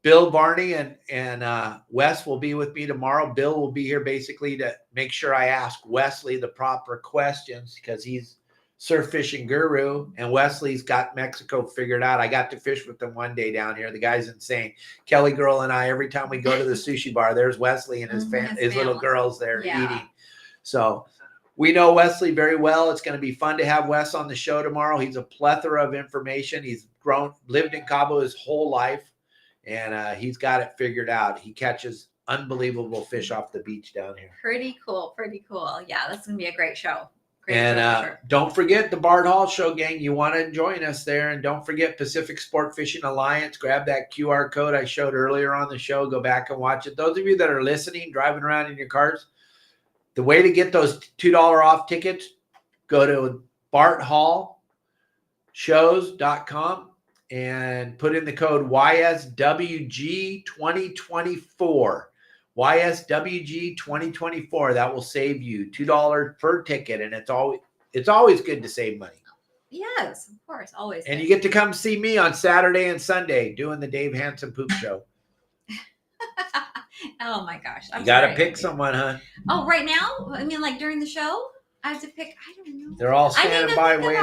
[SPEAKER 1] Bill Varney and Wes will be with me tomorrow. Bill will be here basically to make sure I ask Wesley the proper questions because he's surf fishing guru, and Wesley's got Mexico figured out. I got to fish with them one day down here. The guy's insane. KellyGirl and I, every time we go to the sushi bar, there's Wesley and his little girls there eating. So we know Wesley very well. It's going to be fun to have Wes on the show tomorrow. He's a plethora of information. He's lived in Cabo his whole life, and he's got it figured out. He catches unbelievable fish off the beach down here.
[SPEAKER 2] Pretty cool. Yeah, that's going to be a great show.
[SPEAKER 1] And don't forget the Bart Hall show, gang. You want to join us there. And don't forget Pacific Sport Fishing Alliance. Grab that QR code I showed earlier on the show. Go back and watch it. Those of you that are listening, driving around in your cars, The way to get those $2 off tickets, go to barthallshows.com and put in the code YSWG 2024. YSWG 2024. That will save you $2 per ticket, and it's always good to save money.
[SPEAKER 2] Yes, of course, always.
[SPEAKER 1] And you get to come see me on Saturday and Sunday doing the Dave Hansen Poop Show.
[SPEAKER 2] Oh my gosh.
[SPEAKER 1] You got to pick someone, huh?
[SPEAKER 2] Oh, right now? I mean, like during the show? I have to pick, I don't know.
[SPEAKER 1] They're all standing by waiting.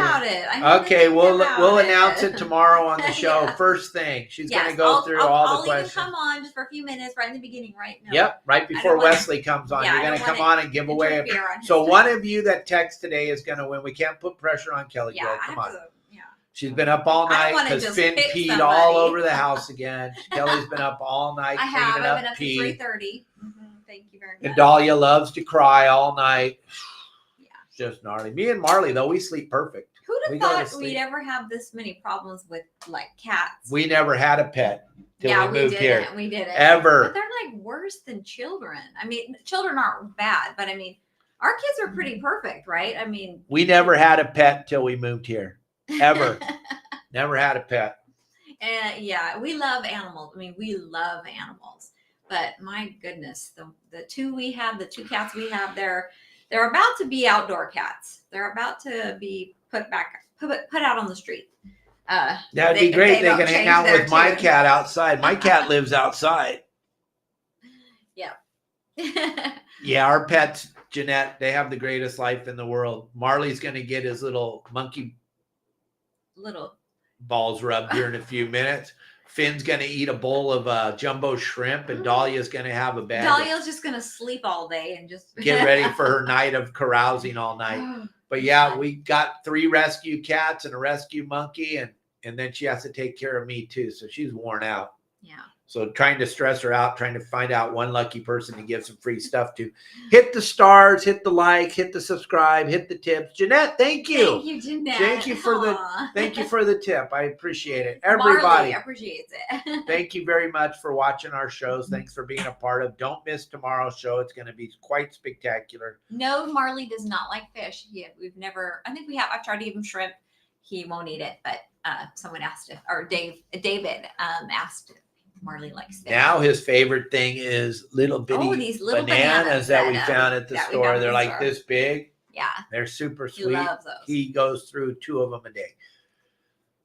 [SPEAKER 1] Okay, we'll announce it tomorrow on the show. Yeah. First thing. She's going to go through all the questions.
[SPEAKER 2] I'll even come on just for a few minutes right in the beginning, right? No.
[SPEAKER 1] Yep, right before Wesley comes on. You're going to come on and give away. So one of you that texts today is going to win. We can't put pressure on KellyGirl. Come on. She's been up all night because Finn peed all over the house again. Kelly's been up all night cleaning up pee.
[SPEAKER 2] I've been up to 3:30. Thank you very much.
[SPEAKER 1] And Dahlia loves to cry all night. Yeah. Just gnarly. Me and Marley, though, we sleep perfect.
[SPEAKER 2] Who'd have thought we'd ever have this many problems with, like, cats?
[SPEAKER 1] We never had a pet till we moved here.
[SPEAKER 2] We didn't.
[SPEAKER 1] Ever.
[SPEAKER 2] But they're, like, worse than children. I mean, children aren't bad, but, I mean, our kids are pretty perfect, right? I mean.
[SPEAKER 1] We never had a pet till we moved here. Ever. Never had a pet.
[SPEAKER 2] Yeah, we love animals. I mean, we love animals. But my goodness, the two cats we have, they're about to be outdoor cats. They're about to be put out on the street.
[SPEAKER 1] That'd be great. They can hang out with my cat outside. My cat lives outside.
[SPEAKER 2] Yeah.
[SPEAKER 1] Yeah, our pets, Jeanette, they have the greatest life in the world. Marley's going to get his little monkey balls rubbed here in a few minutes. Finn's going to eat a bowl of jumbo shrimp, and Dahlia's going to have a bag.
[SPEAKER 2] Dahlia's just going to sleep all day and just
[SPEAKER 1] get ready for her night of carousing all night. But yeah, we got 3 rescue cats and a rescue monkey, and then she has to take care of me too. So she's worn out.
[SPEAKER 2] Yeah.
[SPEAKER 1] So trying to stress her out, trying to find out one lucky person to give some free stuff to. Hit the stars, hit the like, hit the subscribe, hit the tips. Jeanette, thank you.
[SPEAKER 2] Thank you, Jeanette.
[SPEAKER 1] Thank you for the tip. I appreciate it. Everybody
[SPEAKER 2] Marley appreciates it.
[SPEAKER 1] Thank you very much for watching our shows. Thanks for being a part of. Don't miss tomorrow's show. It's going to be quite spectacular.
[SPEAKER 2] No, Marley does not like fish. I've tried to give him shrimp. He won't eat it, but someone asked if, or David asked if Marley likes fish.
[SPEAKER 1] Now his favorite thing is these little bananas that we found at the store. They're like this big.
[SPEAKER 2] Yeah.
[SPEAKER 1] They're super sweet.
[SPEAKER 2] He loves those.
[SPEAKER 1] He goes through 2 of them a day.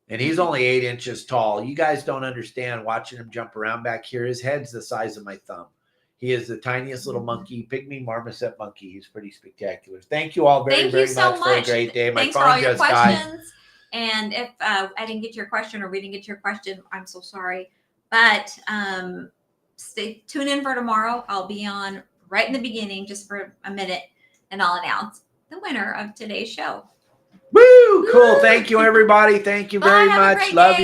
[SPEAKER 1] And he's only 8 inches tall. You guys don't understand watching him jump around back here. His head's the size of my thumb. He is the tiniest little monkey, pygmy marmoset monkey. He's pretty spectacular. Thank you all very much for a great day. My phone just died.
[SPEAKER 2] And if I didn't get your question or we didn't get your question, I'm so sorry. But tune in for tomorrow. I'll be on right in the beginning just for a minute, and I'll announce the winner of today's show.
[SPEAKER 1] Woo! Cool. Thank you, everybody. Thank you very much. Love you.